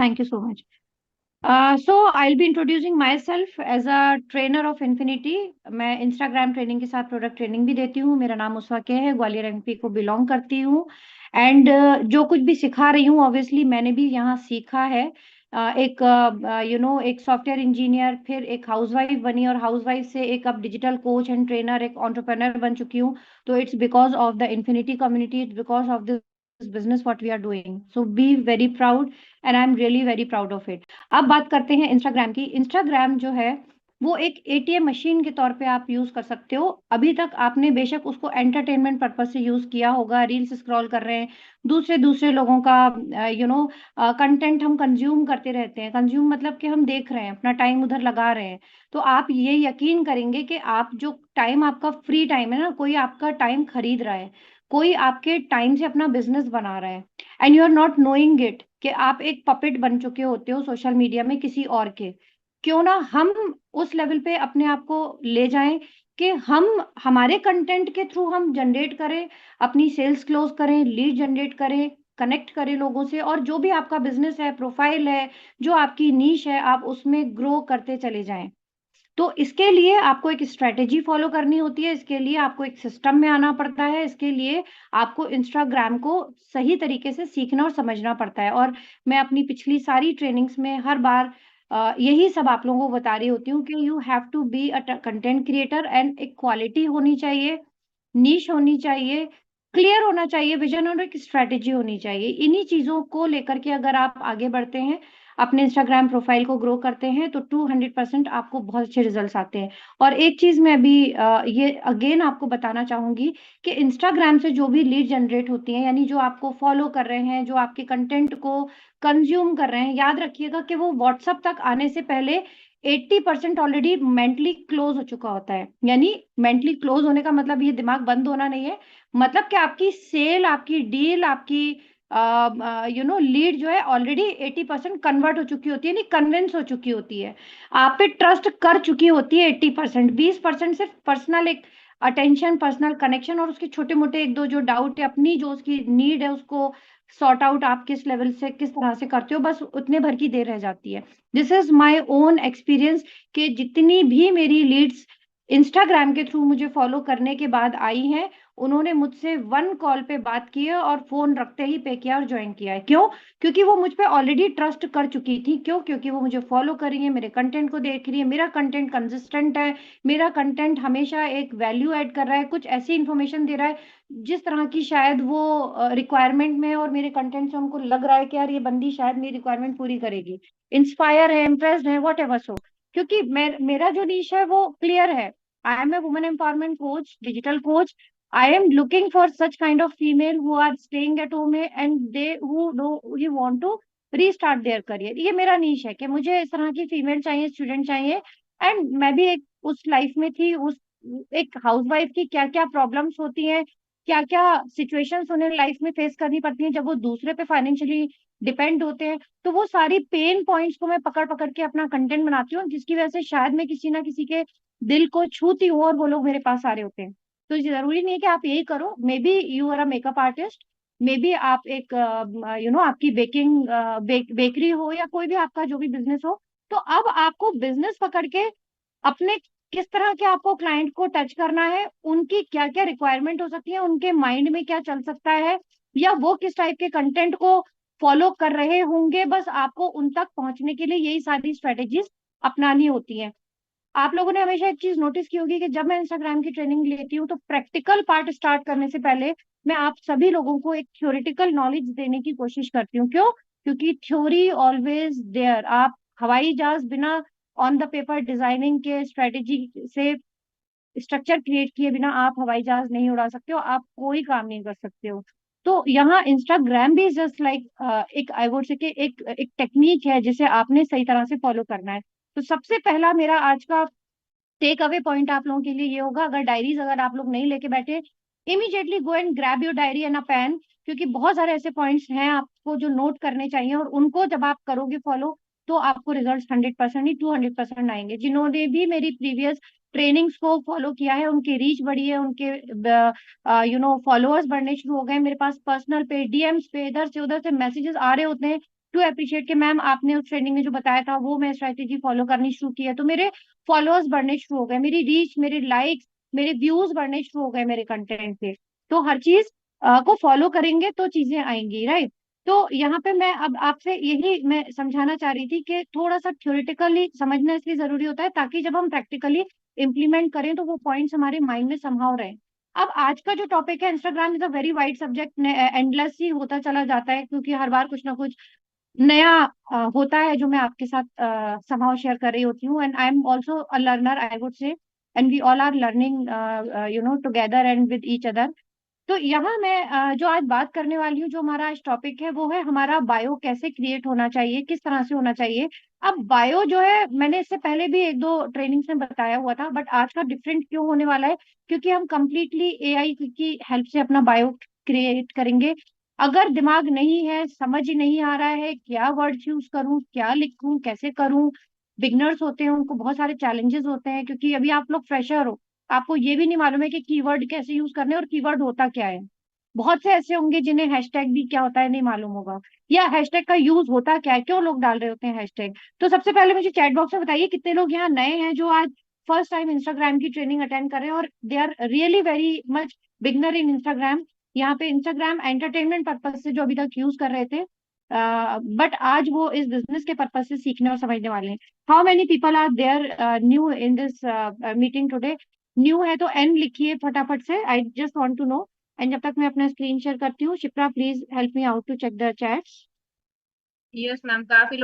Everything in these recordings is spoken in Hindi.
Thank you so much. So I'll be introducing myself as a trainer of Infinity. मैं इंस्टाग्राम ट्रेनिंग के साथ प्रोडक्ट ट्रेनिंग भी देती हूँ। मेरा नाम उस्मा के है, ग्वालियर एमपी को बिलोंग करती हूँ। एंड जो कुछ भी सिखा रही हूँ ऑब्वियसली मैंने भी यहाँ सीखा है। एक एक सॉफ्टवेयर इंजीनियर, फिर एक हाउसवाइफ बनी और हाउसवाइफ से एक अब डिजिटल कोच एंड ट्रेनर, एक एंटरप्रेन्योर बन चुकी हूँ। तो it's because of the infinity community, it's because of this business what we are doing. So be very proud and I'm really very proud of it. अब बात करते हैं इंस्टाग्राम की। इंस्टाग्राम जो है वो एक एटीएम मशीन के तौर पे आप यूज कर सकते हो। अभी तक आपने बेशक उसको एंटरटेनमेंट पर्पज से यूज किया होगा, रील्स स्क्रॉल कर रहे हैं, दूसरे दूसरे लोगों का कंटेंट हम कंज्यूम करते रहते हैं। कंज्यूम मतलब कि हम देख रहे हैं, अपना टाइम उधर लगा रहे हैं। तो आप ये यकीन करेंगे कि आप जो टाइम, आपका फ्री टाइम है ना, कोई आपका टाइम खरीद रहा है, कोई आपके टाइम से अपना बिजनेस बना रहा है, and you are not knowing it कि आप एक पपेट बन चुके होते हो सोशल मीडिया में किसी और के। क्यों ना हम उस लेवल पे अपने आप को ले जाएं कि हम हमारे कंटेंट के थ्रू हम जनरेट करें, अपनी सेल्स क्लोज करें, लीड जनरेट करें, कनेक्ट करें लोगों से, और जो भी आपका बिजनेस है, प्रोफाइल है, जो आपकी नीश है, आप उसमें ग्रो करते चले जाएं। तो इसके लिए आपको एक स्ट्रेटेजी फॉलो करनी होती है, इसके लिए आपको एक सिस्टम में आना पड़ता है, इसके लिए आपको इंस्टाग्राम को सही तरीके से सीखना और समझना पड़ता है। और मैं अपनी पिछली सारी ट्रेनिंग्स में हर बार यही सब आप लोगों को बता रही होती हूँ कि you have to be a content creator and एक क्वालिटी होनी चाहिए, नीश होनी चाहिए, क्लियर होना चाहिए विजन, और एक स्ट्रेटेजी होनी चाहिए। इन्हीं चीजों को लेकर के अगर आप आगे बढ़ते हैं, अपने इंस्टाग्राम प्रोफाइल को ग्रो करते हैं, तो 200% आपको बहुत अच्छे रिजल्ट्स आते हैं। और एक चीज मैं अभी ये अगेन आपको बताना चाहूंगी कि इंस्टाग्राम से जो भी लीड जनरेट होती है, यानी जो आपको फॉलो कर रहे हैं, जो आपके कंटेंट को कंज्यूम कर रहे हैं, याद रखिएगा कि वो व्हाट्सएप तक आने से पहले 80% ऑलरेडी मेंटली क्लोज हो चुका होता है। यानी मेंटली क्लोज होने का मतलब ये दिमाग बंद होना नहीं है, मतलब कि आपकी सेल, आपकी डील, आपकी लीड जो है ऑलरेडी 80% कन्वर्ट हो चुकी होती है, नहीं कन्विंस हो चुकी होती है, आप पे ट्रस्ट कर चुकी होती है 80%। 20% सिर्फ पर्सनल एक अटेंशन, पर्सनल कनेक्शन, और उसके छोटे मोटे एक दो जो डाउट है, अपनी जो उसकी नीड है उसको सॉर्ट आउट आप किस लेवल से किस तरह से करते हो, बस उतने भर की देर रह जाती है। This is my own experience कि जितनी भी मेरी लीड्स इंस्टाग्राम के थ्रू मुझे फॉलो करने के बाद आई हैं, उन्होंने मुझसे वन कॉल पे बात की है और फोन रखते ही पे किया और ज्वाइन किया है। क्यों? क्योंकि वो मुझ पे ऑलरेडी ट्रस्ट कर चुकी थी। क्यों? क्योंकि वो मुझे फॉलो कर रही है, मेरे कंटेंट को देख रही है, मेरा कंटेंट कंसिस्टेंट है, मेरा कंटेंट हमेशा एक वैल्यू ऐड कर रहा है, कुछ ऐसी इंफॉर्मेशन दे रहा है जिस तरह की शायद वो रिक्वायरमेंट में है, और मेरे कंटेंट से उनको लग रहा है कि यार ये बंदी शायद मेरी रिक्वायरमेंट पूरी करेगी, इंस्पायर है, इम्प्रेस्ड है, वॉट एवर। सो क्योंकि मेरा जो नीश है वो क्लियर है। I am a women empowerment coach, digital coach. I am looking for such kind of female who are staying at home and they who know who want to restart their career। ये मेरा नीश है कि मुझे इस तरह की फीमेल चाहिए, स्टूडेंट चाहिए। एंड मैं भी एक उस लाइफ में थी, उस एक हाउसवाइफ की क्या क्या प्रॉब्लम्स होती हैं, क्या क्या सिचुएशंस उन्हें लाइफ में फेस करनी पड़ती हैं जब वो दूसरे पे फाइनेंशियली डिपेंड होते हैं। तो वो सारी पेन पॉइंट्स को मैं पकड़ पकड़ के अपना कंटेंट बनाती हूँ, जिसकी वजह से शायद मैं किसी ना किसी के दिल को छूती हूँ और वो लोग मेरे पास आ रहे होते हैं। तो जरूरी नहीं है कि आप यही करो, maybe you are a makeup artist, maybe आप एक आपकी बेकरी हो, या कोई भी आपका जो भी बिजनेस हो। तो अब आपको बिजनेस पकड़ के अपने किस तरह के आपको क्लाइंट को टच करना है, उनकी क्या क्या रिक्वायरमेंट हो सकती है, उनके माइंड में क्या चल सकता है, या वो किस टाइप के कंटेंट को फॉलो कर रहे होंगे, बस आपको उन तक पहुंचने के लिए यही सारी स्ट्रेटेजीज अपनानी होती हैं। आप लोगों ने हमेशा एक चीज नोटिस की होगी कि जब मैं इंस्टाग्राम की ट्रेनिंग लेती हूँ तो प्रैक्टिकल पार्ट स्टार्ट करने से पहले मैं आप सभी लोगों को एक थ्योरेटिकल नॉलेज देने की कोशिश करती हूँ। क्यों? क्योंकि थ्योरी ऑलवेज देयर। आप हवाई जहाज बिना ऑन द पेपर डिजाइनिंग के स्ट्रेटेजी से स्ट्रक्चर क्रिएट किए बिना आप हवाई जहाज नहीं उड़ा सकते हो, आप कोई काम नहीं कर सकते हो। तो यहाँ इंस्टाग्राम भी जस्ट लाइक एक आई वुड से कि एक टेक्निक है जिसे आपने सही तरह से फॉलो करना है। तो सबसे पहला मेरा आज का टेक अवे पॉइंट आप लोगों के लिए ये होगा, अगर डायरीज अगर आप लोग नहीं लेके बैठे, immediately go and grab your diary and a pen, क्योंकि बहुत सारे ऐसे पॉइंट्स हैं आपको जो नोट करने चाहिए, और उनको जब आप करोगे फॉलो तो आपको रिजल्ट 100% नहीं 200% आएंगे। जिन्होंने भी मेरी प्रीवियस ट्रेनिंग्स को फॉलो किया है उनकी रीच बढ़ी है, उनके फॉलोअर्स बढ़ने शुरू हो गए, मेरे पास पर्सनल पे, डीएम्स पे, इधर से उधर से मैसेजेस आ रहे होते हैं टू अप्रिशिएट कि मैम आपने उस ट्रेनिंग में जो बताया था वो मैं स्ट्रेटेजी फॉलो करनी शुरू की है, तो मेरे फॉलोअर्स बढ़ने शुरू हो गए, मेरी रीच, मेरे लाइक्स, मेरे व्यूज बढ़ने शुरू हो गए मेरे कंटेंट के। तो हर चीज को फॉलो करेंगे तो चीजें आएंगी, राइट। तो यहाँ पे मैं अब आपसे यही मैं समझाना चाह रही थी कि थोड़ा सा थ्योरेटिकली समझना इसलिए जरूरी होता है ताकि जब हम प्रैक्टिकली इम्प्लीमेंट करें तो वो पॉइंट्स हमारे माइंड में संभाव रहे। अब आज का जो टॉपिक है, Instagram is a very wide subject, endless ही होता चला जाता है क्योंकि हर बार कुछ ना कुछ नया होता है जो मैं आपके साथ somehow शेयर कर रही होती हूँ, and I am also a learner I would say, and we all are learning together and with each other. तो यहाँ मैं जो आज बात करने वाली हूँ, जो हमारा आज टॉपिक है वो है हमारा बायो कैसे क्रिएट होना चाहिए, किस तरह से होना चाहिए। अब बायो जो है मैंने इससे पहले भी एक दो ट्रेनिंग्स में बताया हुआ था, बट आज का डिफरेंट क्यों होने वाला है, क्योंकि हम कंप्लीटली एआई की हेल्प से अपना बायो क्रिएट करेंगे। अगर दिमाग नहीं है, समझ ही नहीं आ रहा है क्या वर्ड यूज करूं, क्या लिखूं, कैसे करूं, बिगनर्स होते हैं उनको बहुत सारे चैलेंजेस होते हैं क्योंकि अभी आप लोग फ्रेशर हो, आपको ये भी नहीं मालूम है कि कीवर्ड कैसे यूज करने और कीवर्ड होता क्या है। बहुत से ऐसे होंगे जिन्हें हैशटैग भी क्या होता है नहीं मालूम होगा, या हैशटैग का यूज होता क्या है, क्यों लोग डाल रहे होते हैं हैशटैग। तो सबसे पहले मुझे चैट बॉक्स में बताइए कितने लोग यहाँ नए हैं जो आज फर्स्ट टाइम इंस्टाग्राम की ट्रेनिंग अटेंड कर रहे हैं और they are really very much beginner in Instagram. यहाँ पे इंस्टाग्राम एंटरटेनमेंट पर्पज से जो अभी तक यूज कर रहे थे, बट आज वो इस बिजनेस के पर्पज से सीखने और समझने वाले हैं। How many people are there new in this meeting today? New है तो एन लिखिए फटाफट से, I just want to know. And जब तक मैं अपना स्क्रीन शेयर करती हूँ, Shipra please help me out to check the chats. Yes ma'am, काफी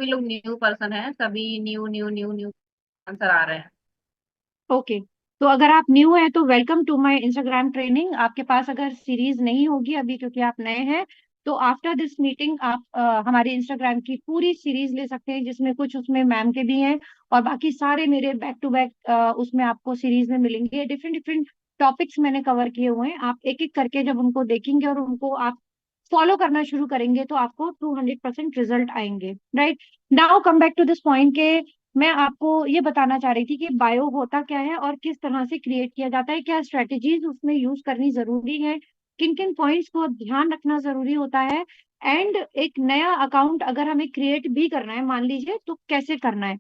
लोग न्यू पर्सन हैं, सभी new new new new answer आ रहे हैं। ओके, तो अगर आप न्यू हैं तो welcome to my Instagram training. आपके पास अगर सीरीज नहीं होगी अभी क्योंकि आप नए हैं, तो आफ्टर दिस मीटिंग आप हमारे इंस्टाग्राम की पूरी सीरीज ले सकते हैं जिसमें कुछ उसमें मैम के भी हैं और बाकी सारे मेरे बैक टू बैक उसमें आपको सीरीज में मिलेंगे। डिफरेंट डिफरेंट टॉपिक्स मैंने कवर किए हुए हैं, आप एक एक करके जब उनको देखेंगे और उनको आप फॉलो करना शुरू करेंगे तो आपको 200% रिजल्ट आएंगे, right. Now come back to this point के मैं आपको ये बताना चाह रही थी कि बायो होता क्या है और किस तरह से क्रिएट किया जाता है, क्या स्ट्रेटेजीज उसमें यूज करनी जरूरी है, किन किन पॉइंट्स को ध्यान रखना जरूरी होता है, एंड एक नया अकाउंट अगर हमें क्रिएट भी करना है मान लीजिए तो कैसे करना है।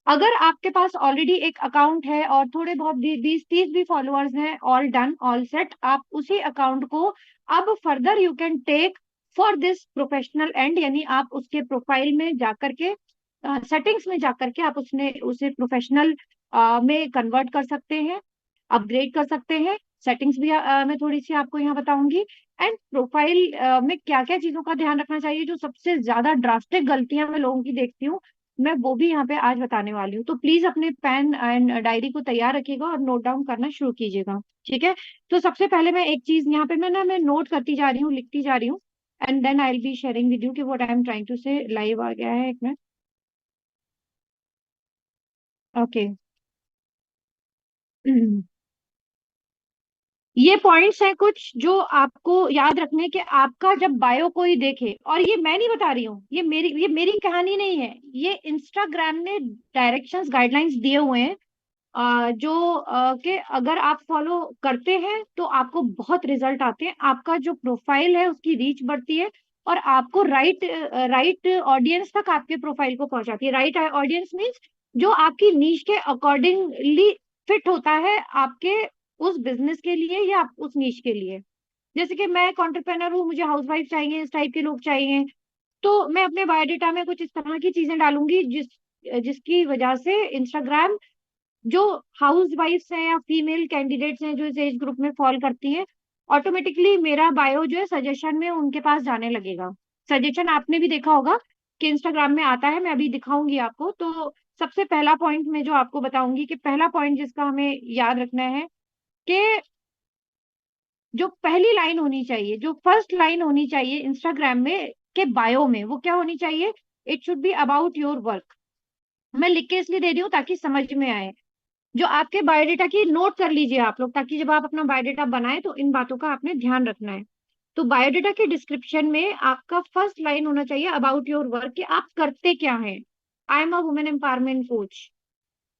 अगर आपके पास ऑलरेडी एक अकाउंट है और थोड़े बहुत 20-30 भी फॉलोअर्स हैं, ऑल डन ऑल सेट, आप उसी अकाउंट को अब further you can take for this professional end, यानी आप उसके प्रोफाइल में जाकर के सेटिंग्स में जाकर के आप उसने उसे प्रोफेशनल में कन्वर्ट कर सकते हैं, अपग्रेड कर सकते हैं। सेटिंग्स भी मैं थोड़ी सी आपको यहाँ बताऊंगी। एंड प्रोफाइल में क्या क्या चीजों का ध्यान रखना चाहिए, जो सबसे ज्यादा ड्रास्टिक गलतियां मैं लोगों की देखती हूँ, मैं वो भी यहाँ पे आज बताने वाली हूँ। तो प्लीज अपने पेन एंड डायरी को तैयार रखिएगा और नोट डाउन करना शुरू कीजिएगा, ठीक है। तो सबसे पहले मैं एक चीज यहाँ पे मैं नोट करती जा रही हूँ, लिखती जा रही हूँ, and then I will be sharing with you कि what I am trying to say. Live आ गया है, एक मिनट। ओके। ये पॉइंट्स हैं कुछ जो आपको याद रखने के, आपका जब बायो कोई देखे, और ये मैं नहीं बता रही हूँ, ये मेरी कहानी नहीं है, ये इंस्टाग्राम ने डायरेक्शंस गाइडलाइंस दिए हुए हैं, जो कि अगर आप फॉलो करते हैं तो आपको बहुत रिजल्ट आते हैं, आपका जो प्रोफाइल है उसकी रीच बढ़ती है और आपको राइट राइट ऑडियंस तक आपके प्रोफाइल को पहुंचाती है। राइट ऑडियंस मीन्स जो आपकी नीश के अकॉर्डिंगली फिट होता है आपके उस बिजनेस के लिए या उस नीश के लिए। जैसे कि मैं एंटरप्रेन्योर हूँ, मुझे हाउसवाइफ चाहिए, इस टाइप के लोग चाहिए, तो मैं अपने बायोडेटा में कुछ इस तरह की चीजें डालूंगी जिसकी वजह से इंस्टाग्राम जो हाउस वाइफ्स हैं या फीमेल कैंडिडेट्स हैं जो इस एज ग्रुप में फॉल करती हैं, ऑटोमेटिकली मेरा बायो जो है सजेशन में उनके पास जाने लगेगा। सजेशन आपने भी देखा होगा कि इंस्टाग्राम में आता है, मैं अभी दिखाऊंगी आपको। तो सबसे पहला पॉइंट मैं जो आपको बताऊंगी कि पहला पॉइंट जिसका हमें याद रखना है कि जो पहली लाइन होनी चाहिए, जो फर्स्ट लाइन होनी चाहिए इंस्टाग्राम में के बायो में, वो क्या होनी चाहिए? It should be about your work. मैं लिख के इसलिए दे रही हूँ ताकि समझ में आए, जो आपके बायोडेटा की नोट कर लीजिए आप लोग, ताकि जब आप अपना बायोडेटा बनाए तो इन बातों का आपने ध्यान रखना है। तो बायोडेटा के डिस्क्रिप्शन में आपका फर्स्ट लाइन होना चाहिए अबाउट योर वर्क, कि आप करते क्या हैं। I am a women empowerment coach,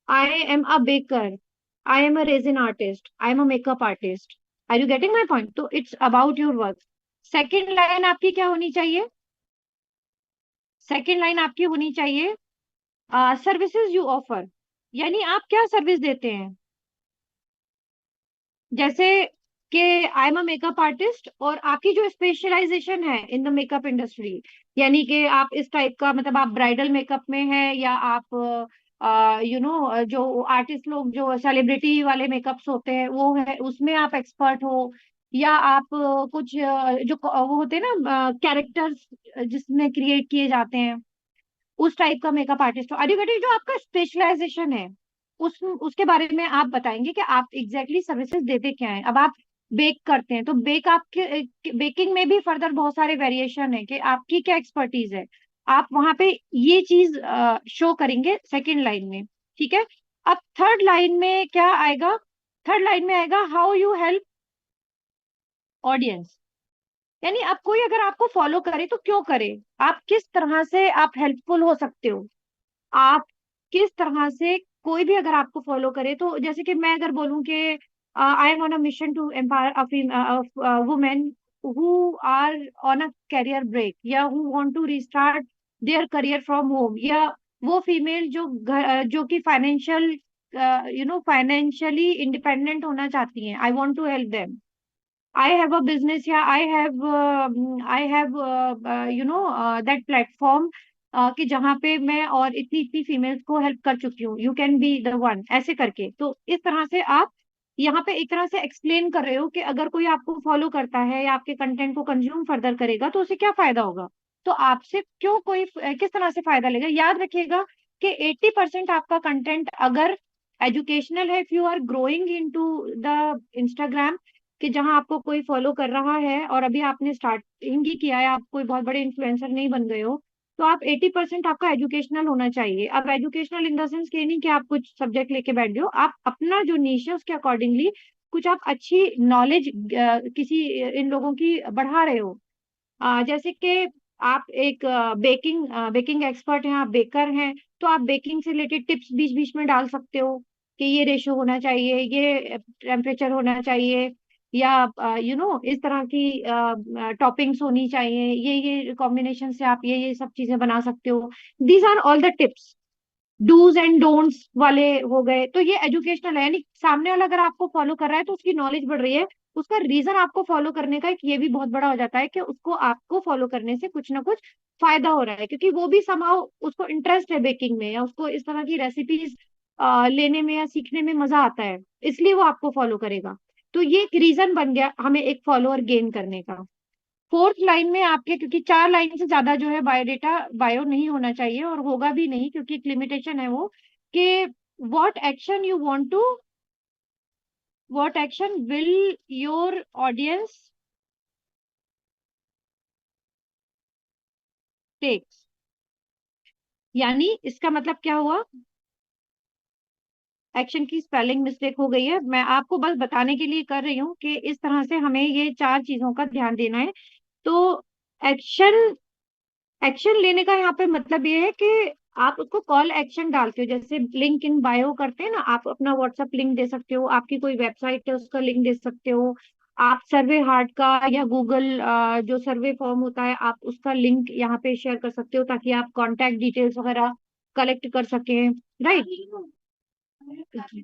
I am a baker, I am a resin artist, I am a makeup artist. Are you getting my point? तो it's about your work. Second line आपकी क्या होनी चाहिए? सेकंड लाइन आपकी होनी चाहिए सर्विसेज यू ऑफर, यानी आप क्या सर्विस देते हैं। जैसे कि I am a makeup artist और आपकी जो स्पेशलाइजेशन है इन द मेकअप इंडस्ट्री, यानी कि आप इस टाइप का, मतलब आप ब्राइडल मेकअप में है, या आप जो आर्टिस्ट लोग जो सेलिब्रिटी वाले मेकअप्स होते हैं वो है उसमें आप एक्सपर्ट हो, या आप कुछ वो होते हैं ना कैरेक्टर्स जिसमें क्रिएट किए जाते हैं, उस टाइप का मेकअप आर्टिस्ट हो। एडुकेटेड जो आपका स्पेशलाइजेशन है उसके बारे में आप बताएंगे कि आप एग्जैक्टली सर्विसेज देते क्या हैं। अब आप बेक करते हैं तो बेक आपके बेकिंग में भी फर्दर बहुत सारे वेरिएशन है कि आपकी क्या एक्सपर्टीज है, आप वहां पे ये चीज शो करेंगे सेकंड लाइन में। ठीक है। अब थर्ड लाइन में क्या आएगा, थर्ड लाइन में आएगा हाउ यू हेल्प ऑडियंस, यानी अब कोई अगर आपको फॉलो करे तो क्यों करे, आप किस तरह से आप हेल्पफुल हो सकते हो, आप किस तरह से, कोई भी अगर आपको फॉलो करे तो जैसे कि मैं अगर बोलूं कि I am on a mission to empower women who are on a career break, या who want to restart their career from home, या वो फीमेल जो जो कि फाइनेंशियल फाइनेंशियली इंडिपेंडेंट होना चाहती हैं, I want to help them, I have a business, या I have that platform कि जहाँ पे मैं और इतनी इतनी फीमेल्स को हेल्प कर चुकी हूँ, you can be the one, ऐसे करके। तो इस तरह से आप यहाँ पे एक तरह से एक्सप्लेन कर रहे हो कि अगर कोई आपको फॉलो करता है या आपके कंटेंट को कंज्यूम फर्दर करेगा तो उसे क्या फायदा होगा, तो आपसे क्यों कोई किस तरह से फायदा लेगा। याद रखिएगा कि 80% आपका कंटेंट अगर एजुकेशनल है, if you are growing in to the Instagram, कि जहां आपको कोई फॉलो कर रहा है और अभी आपने स्टार्टिंग ही किया है, आप कोई बहुत बड़े इन्फ्लुएंसर नहीं बन गए हो, तो आप 80% आपका एजुकेशनल होना चाहिए। अब एजुकेशनल इन द सेंस ये नहीं कि आप कुछ सब्जेक्ट लेके बैठ जाओ, आप अपना जो नीश है उसके अकॉर्डिंगली कुछ आप अच्छी नॉलेज किसी इन लोगों की बढ़ा रहे हो। जैसे कि आप एक बेकिंग बेकिंग एक्सपर्ट हैं, आप बेकर हैं, तो आप बेकिंग से रिलेटेड टिप्स बीच बीच में डाल सकते हो कि ये रेशो होना चाहिए, ये टेम्परेचर होना चाहिए, या इस तरह की टॉपिंग्स होनी चाहिए, ये कॉम्बिनेशन से आप ये सब चीजें बना सकते हो। These are all the tips, dos and don'ts वाले हो गए। तो ये एजुकेशनल है, यानी सामने वाला अगर आपको फॉलो कर रहा है तो उसकी नॉलेज बढ़ रही है, उसका रीजन आपको फॉलो करने का एक ये भी बहुत बड़ा हो जाता है कि उसको आपको फॉलो करने से कुछ ना कुछ फायदा हो रहा है, क्योंकि वो भी समाव उसको इंटरेस्ट है बेकिंग में, या उसको इस तरह की रेसिपीज लेने में या सीखने में मजा आता है, इसलिए वो आपको फॉलो करेगा। तो ये एक रीजन बन गया हमें एक फॉलोअर गेन करने का। फोर्थ लाइन में आपके, क्योंकि 4 लाइन से ज्यादा जो है बायोडेटा बायो नहीं होना चाहिए, और होगा भी नहीं क्योंकि एक लिमिटेशन है वो, कि what action you want to, what action will your audience takes, यानी इसका मतलब क्या हुआ, एक्शन की स्पेलिंग मिस्टेक हो गई है, मैं आपको बस बताने के लिए कर रही हूँ कि इस तरह से हमें ये 4 चीजों का ध्यान देना है। तो एक्शन, एक्शन लेने का यहाँ पे मतलब ये है कि आप उसको कॉल एक्शन डालते हो, जैसे लिंक इन बायो करते हैं ना, आप अपना व्हाट्सएप लिंक दे सकते हो, आपकी कोई वेबसाइट है उसका लिंक दे सकते हो, आप सर्वे हार्ट का या गूगल जो सर्वे फॉर्म होता है आप उसका लिंक यहाँ पे शेयर कर सकते हो, ताकि आप कांटेक्ट डिटेल्स वगैरह कलेक्ट कर सकें, राइट,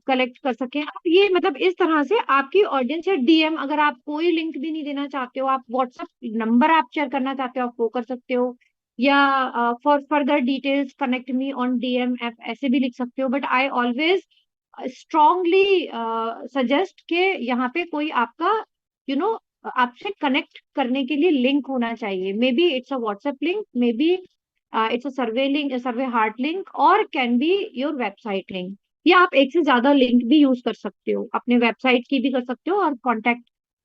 कलेक्ट कर सकें आप। ये मतलब इस तरह से आपकी ऑडियंस या डीएम, अगर आप कोई लिंक भी नहीं देना चाहते हो, आप व्हाट्सएप नंबर आप शेयर करना चाहते हो, आप वो कर सकते हो, या for further details connect me on DM app ऐसे भी लिख सकते हो। But I always strongly suggest कि यहाँ पे कोई आपका यू you नो आपसे कनेक्ट करने के लिए लिंक होना चाहिए, maybe it's a WhatsApp link, maybe it's a survey link, survey heart link, और can be your website link, या आप एक से ज्यादा लिंक भी यूज कर सकते हो, अपने वेबसाइट की भी कर सकते हो और कांटेक्ट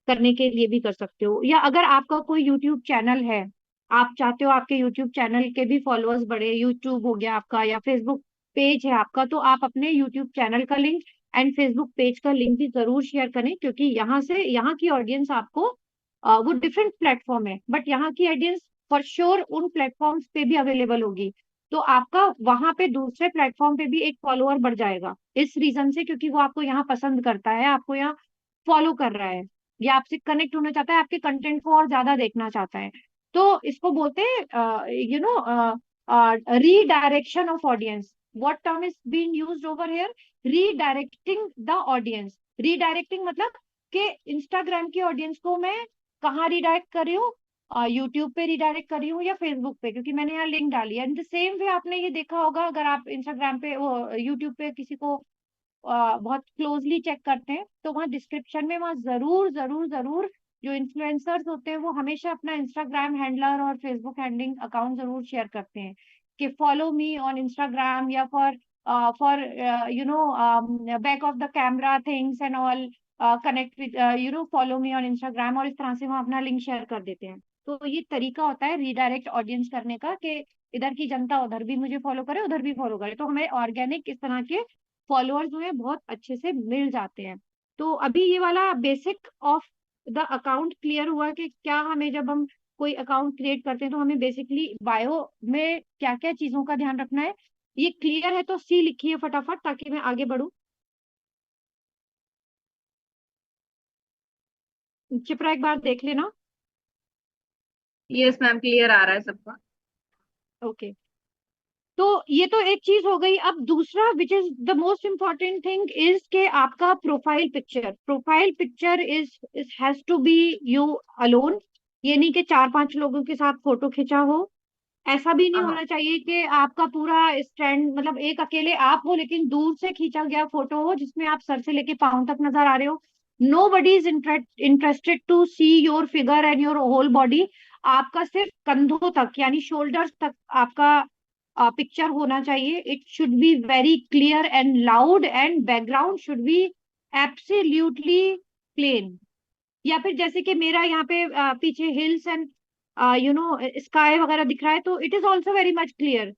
करने के लिए भी कर सकते हो। या अगर आपका कोई यूट्यूब चैनल है, आप चाहते हो आपके यूट्यूब चैनल के भी फॉलोअर्स बढ़े, यूट्यूब हो गया आपका, या फेसबुक पेज है आपका, तो आप अपने यूट्यूब चैनल का लिंक एंड फेसबुक पेज का लिंक भी जरूर शेयर करें, क्योंकि यहाँ से यहाँ की ऑडियंस आपको वो डिफरेंट प्लेटफॉर्म है बट यहाँ की ऑडियंस फॉर श्योर उन प्लेटफॉर्म्स पे भी अवेलेबल होगी, तो आपका वहां पे दूसरे प्लेटफॉर्म पे भी एक फॉलोअर बढ़ जाएगा इस रीजन से, क्योंकि वो आपको यहाँ पसंद करता है, आपको यहाँ फॉलो कर रहा है, या आपसे कनेक्ट होना चाहता है, आपके कंटेंट को और ज्यादा देखना चाहता है। तो इसको बोलते हैं redirection of audience. What term is being used over here? Redirecting the audience. Redirecting मतलब कि इंस्टाग्राम की ऑडियंस को मैं कहाँ रिडायरेक्ट कर रही हूँ, यूट्यूब पे रिडायरेक्ट कर रही हूँ या फेसबुक पे, क्योंकि मैंने यहाँ लिंक डाली है। एंड द सेम वे आपने ये देखा होगा, अगर आप इंस्टाग्राम पे वो यूट्यूब पे किसी को बहुत क्लोजली चेक करते हैं तो वहाँ डिस्क्रिप्शन में वहाँ जरूर जरूर जरूर जो इन्फ्लुएंसर्स होते हैं वो हमेशा अपना इंस्टाग्राम हैंडलर और फेसबुक हैंडलिंग अकाउंट जरूर शेयर करते हैं कि फॉलो मी ऑन इंस्टाग्राम, या for you no back of the camera things and all, connect with you know follow me on Instagram, और इस तरह से वहाँ अपना लिंक शेयर कर देते हैं। तो ये तरीका होता है रीडायरेक्ट ऑडियंस करने का कि इधर की जनता उधर भी मुझे फॉलो करे, उधर भी फॉलो करे, तो हमें ऑर्गेनिक इस तरह के फॉलोअर्स जो है बहुत अच्छे से मिल जाते हैं। तो अभी ये वाला basic of the account clear हुआ कि क्या हमें जब हम कोई अकाउंट क्रिएट करते हैं तो हमें बेसिकली बायो में क्या क्या चीजों का ध्यान रखना है। ये क्लियर है तो सी लिखिए फटाफट ताकि मैं आगे बढ़ूं। चिपरा एक बार देख लेना। यस मैम, क्लियर आ रहा है सबका। ओके, तो ये तो एक चीज हो गई। अब दूसरा which is the most important thing is के आपका profile picture. Profile picture is has to be you alone. ये नहीं कि 4-5 लोगों के साथ फोटो खिंचा हो। ऐसा भी नहीं हाँ। होना चाहिए कि आपका पूरा स्टैंड मतलब एक अकेले आप हो लेकिन दूर से खींचा गया फोटो हो जिसमें आप सर से लेके पांव तक नजर आ रहे हो। Nobody is interested to see your figure and your whole body. आपका सिर्फ कंधों तक यानी शोल्डर्स तक आपका पिक्चर होना चाहिए। It should be very clear and loud and background should be absolutely plain. या फिर जैसे कि मेरा यहाँ पे पीछे hills and you know sky वगैरह दिख रहा है तो it is also very much clear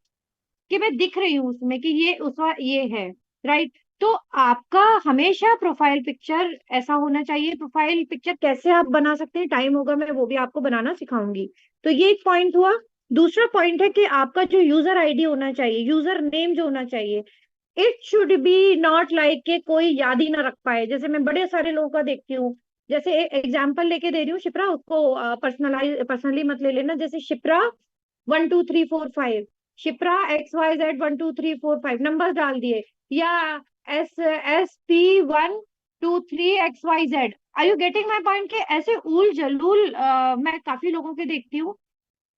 कि मैं दिख रही हूँ उसमें कि ये उस ये है, राइट। तो आपका हमेशा प्रोफाइल पिक्चर ऐसा होना चाहिए। प्रोफाइल पिक्चर कैसे आप बना सकते हैं, टाइम होगा मैं वो भी आपको बनाना सिखाऊंगी। तो ये एक पॉइंट हुआ। दूसरा पॉइंट है कि आपका जो यूजर आईडी होना चाहिए, यूजर नेम जो होना चाहिए, it should B not like के कोई याद ही ना रख पाए। जैसे मैं बड़े सारे लोगों का देखती हूँ, जैसे एग्जाम्पल लेके दे रही हूँ शिप्रा, उसको पर्सनली मत ले लेना। जैसे शिप्रा 1 2 3 4 5, शिप्रा XYZ 1 2 3 4 5 नंबर डाल दिए, या SP1 2 3 XYZ। Are you getting my point? के ऐसे उल जलूल मैं काफी लोगों के देखती हूँ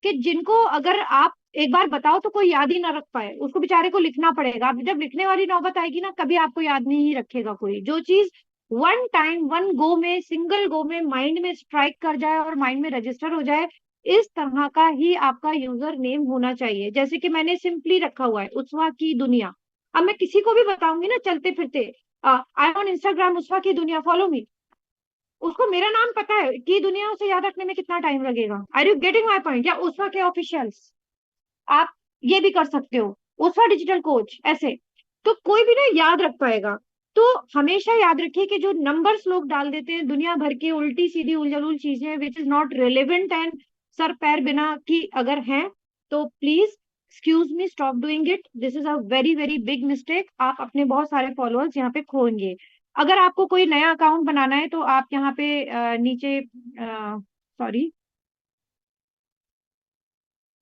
कि जिनको अगर आप एक बार बताओ तो कोई याद ही ना रख पाए, उसको बेचारे को लिखना पड़ेगा। अब जब लिखने वाली नौबत आएगी ना, कभी आपको याद नहीं रखेगा कोई। जो चीज वन टाइम वन गो में सिंगल गो में माइंड में स्ट्राइक कर जाए और माइंड में रजिस्टर हो जाए, इस तरह का ही आपका यूजर नेम होना चाहिए। जैसे कि मैंने सिंपली रखा हुआ है उत्सवा की दुनिया। अब मैं किसी को भी बताऊंगी ना चलते फिरते, आई ऑन इंस्टाग्राम उत्सवा की दुनिया, फॉलो मी, उसको मेरा नाम पता है कि दुनिया उसे याद रखने में कितना टाइम लगेगा। Are you getting my point? या उसका के ऑफिशियल्स, आप ये भी कर सकते हो, उसका डिजिटल कोच, ऐसे। तो कोई भी ना याद रख पाएगा। तो हमेशा याद रखिए कि जो नंबर्स लोग डाल देते हैं दुनिया भर की उल्टी सीधी उलझुल चीजें which is not relevant and sir पैर बिना की अगर हैं, तो please excuse me, stop doing it. This is a very very big mistake. आप अपने बहुत सारे फॉलोअर्स यहाँ पे खोएंगे। अगर आपको कोई नया अकाउंट बनाना है तो आप यहाँ पे नीचे, सॉरी,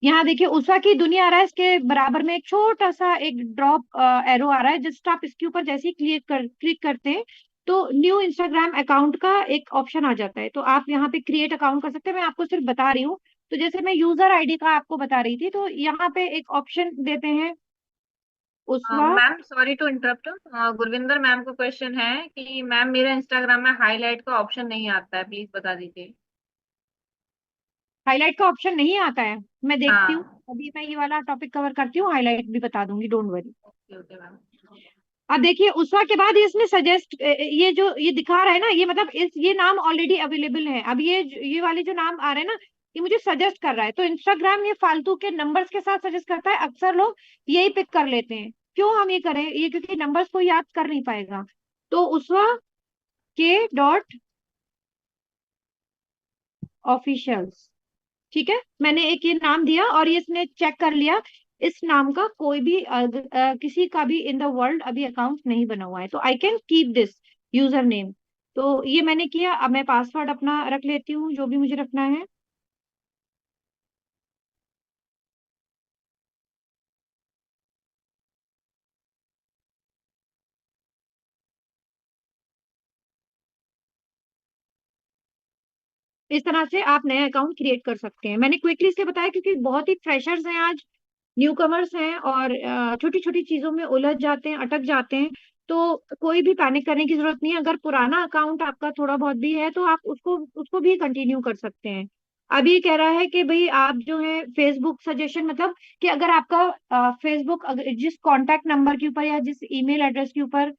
यहाँ देखिए उषा की दुनिया आ रहा है, इसके बराबर में एक छोटा सा एक ड्रॉप एरो आ रहा है। जस्ट आप इसके ऊपर जैसे ही क्लिक करते हैं तो न्यू इंस्टाग्राम अकाउंट का एक ऑप्शन आ जाता है, तो आप यहाँ पे क्रिएट अकाउंट कर सकते हैं। मैं आपको सिर्फ बता रही हूँ। तो जैसे मैं यूजर आईडी का आपको बता रही थी, तो यहाँ पे एक ऑप्शन देते हैं Uswa. Ma'am sorry to interrupt, Gurvinder ma'am को क्वेश्चन है कि मैम मेरे इंस्टाग्राम में हाईलाइट का ऑप्शन नहीं आता है, प्लीज बता दीजिए। हाईलाइट का ऑप्शन नहीं आता है? मैं देखती हूँ, हाँ। अभी मैं ये वाला टॉपिक कवर करती हूँ, हाईलाइट भी बता दूंगी, don't worry. Okay okay ma'am. अब देखिए उसवा के बाद इसमें सजेस्ट, ये जो ये दिखा रहा है ना, ये मतलब इस ये नाम ऑलरेडी अवेलेबल है। अब ये वाले जो नाम आ रहे हैं ना, ये मुझे सजेस्ट कर रहा है। तो इंस्टाग्राम ये फालतू के नंबर्स के साथ सजेस्ट करता है, अक्सर लोग यही पिक कर लेते हैं। क्यों हम ये करें? ये क्योंकि नंबर्स को याद कर नहीं पाएगा। तो उसवा के डॉट ऑफिशियल्स, ठीक है, मैंने एक ये नाम दिया और ये इसने चेक कर लिया। इस नाम का कोई भी किसी का भी इन द वर्ल्ड अभी अकाउंट नहीं बना हुआ है, तो I can keep this user name. तो ये मैंने किया। अब मैं पासवर्ड अपना रख लेती हूँ जो भी मुझे रखना है। इस तरह से आप नया अकाउंट क्रिएट कर सकते हैं। मैंने क्विकली इसलिए बताया क्योंकि बहुत ही फ्रेशर्स हैं आज, न्यू कमर्स हैं, और छोटी छोटी चीजों में उलझ जाते हैं, अटक जाते हैं। तो कोई भी पैनिक करने की जरूरत नहीं है। अगर पुराना अकाउंट आपका थोड़ा बहुत भी है तो आप उसको उसको भी कंटिन्यू कर सकते हैं। अब ये कह रहा है कि भाई आप जो है फेसबुक सजेशन, मतलब कि अगर आपका फेसबुक, अगर जिस कॉन्टैक्ट नंबर के ऊपर या जिस ईमेल एड्रेस के ऊपर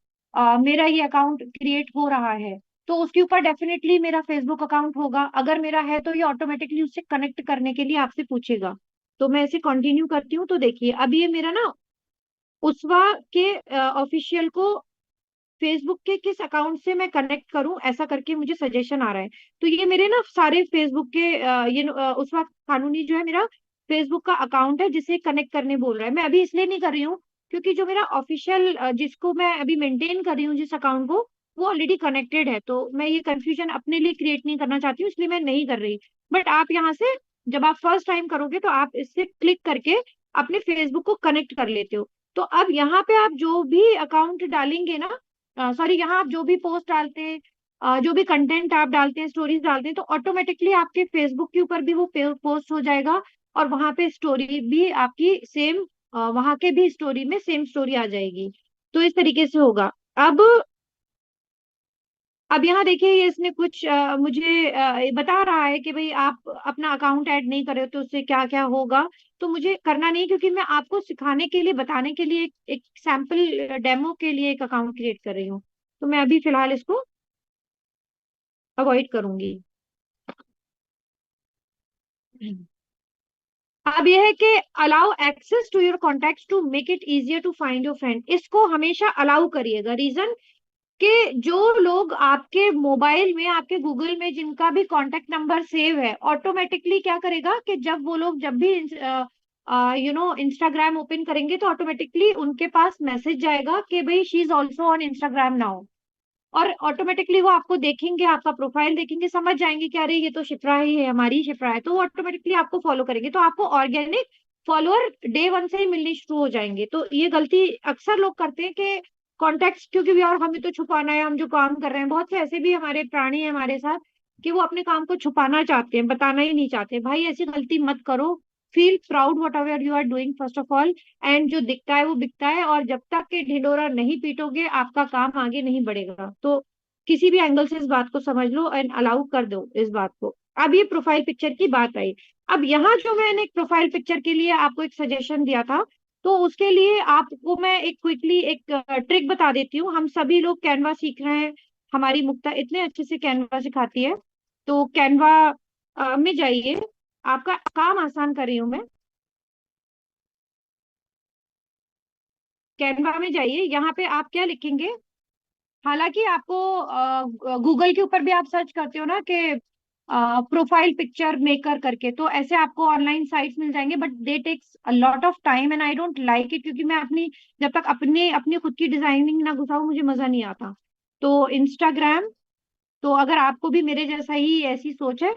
मेरा ये अकाउंट क्रिएट हो रहा है, तो उसके ऊपर डेफिनेटली मेरा फेसबुक अकाउंट होगा। अगर मेरा है तो ये ऑटोमेटिकली उससे कनेक्ट करने के लिए आपसे पूछेगा। तो मैं इसे कंटिन्यू करती हूँ। तो देखिए अब ये मेरा ना उसवा के ऑफिशियल को फेसबुक के किस अकाउंट से मैं कनेक्ट करूं, ऐसा करके मुझे सजेशन आ रहा है। तो ये मेरे ना सारे फेसबुक के उसवा कानूनी जो है मेरा फेसबुक का अकाउंट है जिसे कनेक्ट करने बोल रहा है। मैं अभी इसलिए नहीं कर रही हूँ क्योंकि जो मेरा ऑफिशियल जिसको मैं अभी मेंटेन कर रही हूँ जिस अकाउंट को, वो ऑलरेडी कनेक्टेड है। तो मैं ये कंफ्यूजन अपने लिए क्रिएट नहीं करना चाहती हूँ, इसलिए मैं नहीं कर रही। बट आप यहाँ से जब आप फर्स्ट टाइम करोगे तो आप इससे क्लिक करके अपने फेसबुक को कनेक्ट कर लेते हो। तो अब यहाँ पे आप जो भी अकाउंट डालेंगे ना, सॉरी, यहाँ आप जो भी पोस्ट डालते हैं, जो भी कंटेंट आप डालते हैं, स्टोरीज डालते हैं, तो ऑटोमेटिकली आपके फेसबुक के ऊपर भी वो पोस्ट हो जाएगा। और वहां पे स्टोरी भी आपकी सेम, वहां के भी स्टोरी में सेम स्टोरी आ जाएगी। तो इस तरीके से होगा। अब अब यहाँ देखिए, ये इसने कुछ मुझे बता रहा है कि भाई आप अपना अकाउंट ऐड नहीं करे तो उससे क्या क्या होगा। तो मुझे करना नहीं, क्योंकि मैं आपको सिखाने के लिए, बताने के लिए, एक सैंपल डेमो के लिए एक अकाउंट क्रिएट कर रही हूँ। तो मैं अभी फिलहाल इसको अवॉइड करूंगी। अब यह है कि allow access to your contacts to make it easier to find your friend. इसको हमेशा अलाउ करिएगा। रीजन कि जो लोग आपके मोबाइल में, आपके गूगल में जिनका भी कांटेक्ट नंबर सेव है, ऑटोमेटिकली क्या करेगा कि जब वो लोग जब भी इंस्टाग्राम ओपन करेंगे तो ऑटोमेटिकली उनके पास मैसेज जाएगा कि भाई she is also on Instagram now. और ऑटोमेटिकली वो आपको देखेंगे, आपका प्रोफाइल देखेंगे, समझ जाएंगे कि अरे ये तो शिप्रा ही है, हमारी शिप्रा है। तो वो ऑटोमेटिकली आपको फॉलो करेंगे। तो आपको ऑर्गेनिक फॉलोअर डे वन से ही मिलने शुरू हो जाएंगे। तो ये गलती अक्सर लोग करते हैं कि कॉन्टेक्ट, क्योंकि यार हमें तो छुपाना है, हम जो काम कर रहे हैं, बहुत से ऐसे भी हमारे प्राणी हैं हमारे साथ कि वो अपने काम को छुपाना चाहते हैं, बताना ही नहीं चाहते। भाई ऐसी गलती मत करो। Feel proud whatever you are doing first of all. And जो दिखता है वो बिकता है, और जब तक के ढिंडोरा नहीं पीटोगे आपका काम आगे नहीं बढ़ेगा। तो किसी भी एंगल से इस बात को समझ लो एंड अलाउ कर दो इस बात को। अब ये प्रोफाइल पिक्चर की बात आई। अब यहाँ जो मैंने एक प्रोफाइल पिक्चर के लिए आपको एक सजेशन दिया था, तो उसके लिए आपको मैं एक क्विकली एक ट्रिक बता देती हूँ। हम सभी लोग कैनवा सीख रहे हैं, हमारी मुक्ता इतने अच्छे से कैनवा सिखाती है। तो कैनवा में जाइए, आपका काम आसान कर रही हूँ मैं। कैनवा में जाइए, यहाँ पे आप क्या लिखेंगे। हालांकि आपको गूगल के ऊपर भी आप सर्च करते हो ना कि प्रोफाइल पिक्चर मेकर करके, तो ऐसे आपको ऑनलाइन साइट्स मिल जाएंगे, but they takes a lot of time and I don't like it, क्योंकि मैं अपनी, जब तक अपने अपनी खुद की डिजाइनिंग ना घुसाऊं मुझे मजा नहीं आता। तो इंस्टाग्राम, तो अगर आपको भी मेरे जैसा ही ऐसी सोच है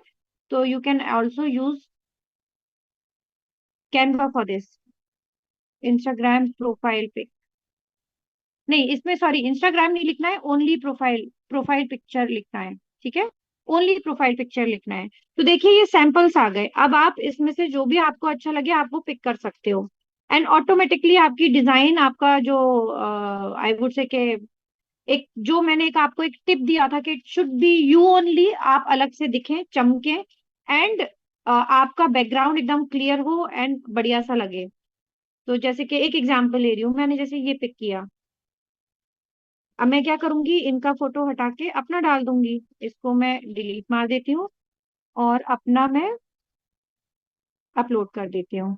तो you can also use Canva for this. Instagram profile pic, नहीं इसमें सॉरी, इंस्टाग्राम नहीं लिखना है, ओनली प्रोफाइल, प्रोफाइल पिक्चर लिखना है। ठीक है, ओनली प्रोफाइल पिक्चर लिखना है। तो देखिए ये सैंपल्स आ गए। अब आप इसमें से जो भी आपको अच्छा लगे आप वो पिक कर सकते हो। एंड ऑटोमेटिकली आपकी डिजाइन, आपका जो आई वुड से कि एक जो मैंने एक आपको एक टिप दिया था कि it should B you only, आप अलग से दिखें, चमके, एंड आपका बैकग्राउंड एकदम क्लियर हो एंड बढ़िया सा लगे। तो जैसे कि एक एग्जांपल ले रही हूँ मैंने, जैसे ये पिक किया। अब मैं क्या करूंगी, इनका फोटो हटा के अपना डाल दूंगी। इसको मैं डिलीट मार देती हूँ और अपना मैं अपलोड कर देती हूँ,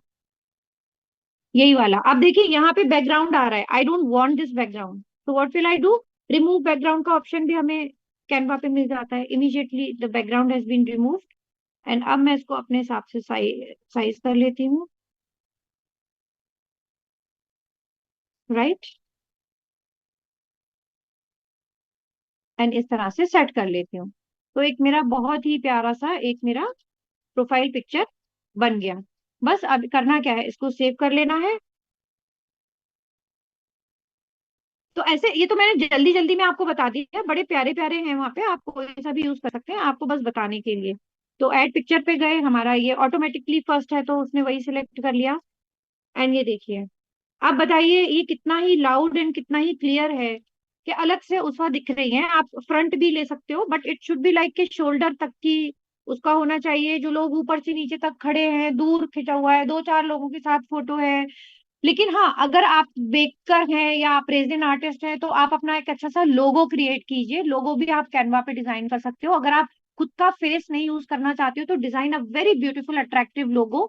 यही वाला। अब देखिए यहाँ पे बैकग्राउंड आ रहा है, I don't want this background, तो what will I do, remove background का ऑप्शन भी हमें कैनवा पे मिल जाता है। Immediately the background has been removed. And अब मैं इसको अपने हिसाब से साइज कर लेती हूँ, राइट। एंड इस तरह से सेट कर लेती हूँ। तो एक मेरा बहुत ही प्यारा सा एक मेरा प्रोफाइल पिक्चर बन गया। बस अब करना क्या है, इसको सेव कर लेना है। तो ऐसे, ये तो मैंने जल्दी जल्दी में आपको बता दिया, बड़े प्यारे प्यारे हैं वहां पे, आप कोई सा भी यूज कर सकते हैं, आपको बस बताने के लिए। तो ऐड पिक्चर पे गए, हमारा ये ऑटोमेटिकली फर्स्ट है तो उसने वही सिलेक्ट कर लिया। एंड ये देखिए, आप बताइए ये कितना ही लाउड एंड कितना ही क्लियर है कि अलग से उसका दिख रही है। आप फ्रंट भी ले सकते हो, but it should be like के शोल्डर तक की उसका होना चाहिए। जो लोग ऊपर से नीचे तक खड़े हैं, दूर खिंचा हुआ है, दो चार लोगों के साथ फोटो है। लेकिन हाँ, अगर आप बेकर हैं या आप रेजिन आर्टिस्ट हैं तो आप अपना एक अच्छा सा लोगो क्रिएट कीजिए। लोगो भी आप कैनवा पे डिजाइन कर सकते हो। अगर आप खुद का फेस नहीं यूज करना चाहते हो तो design a very beautiful attractive logo.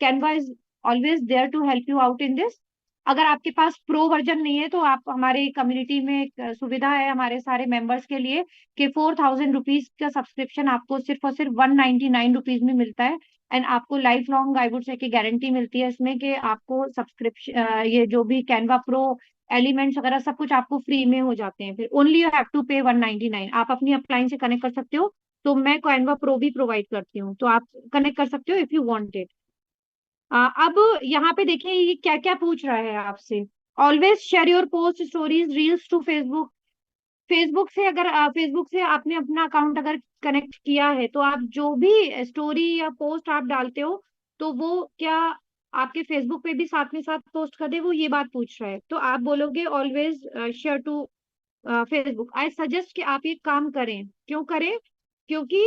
Canva is always there to help you out in this. अगर आपके पास प्रो वर्जन नहीं है तो आप, हमारे कम्युनिटी में एक सुविधा है हमारे सारे मेंबर्स के लिए कि 4000 रुपीज का सब्सक्रिप्शन आपको सिर्फ और सिर्फ 199 रुपीज में मिलता है। एंड आपको लाइफ लॉन्ग आई वुड से की गारंटी मिलती है इसमें कि आपको सब्सक्रिप्शन, ये जो भी कैनवा प्रो एलिमेंट्स वगैरह सब कुछ आपको फ्री में हो जाते हैं। फिर ओनली यू हैव टू पे 199। आप अपनी अप्लायंस से कनेक्ट कर सकते हो। तो मैं कैनवा प्रो भी प्रोवाइड करती हूँ, तो आप कनेक्ट कर सकते हो इफ यू वांट इट। अब यहाँ पे देखिए ये क्या क्या पूछ रहा है आपसे। Always share your post stories reels to Facebook. Facebook से अगर फेसबुक से आपने अपना अकाउंट अगर कनेक्ट किया है तो आप जो भी स्टोरी या पोस्ट आप डालते हो तो वो क्या आपके फेसबुक पे भी साथ में साथ पोस्ट कर दे, वो ये बात पूछ रहा है। तो आप बोलोगे always share to Facebook. I suggest कि आप ये काम करें। क्यों करें? क्योंकि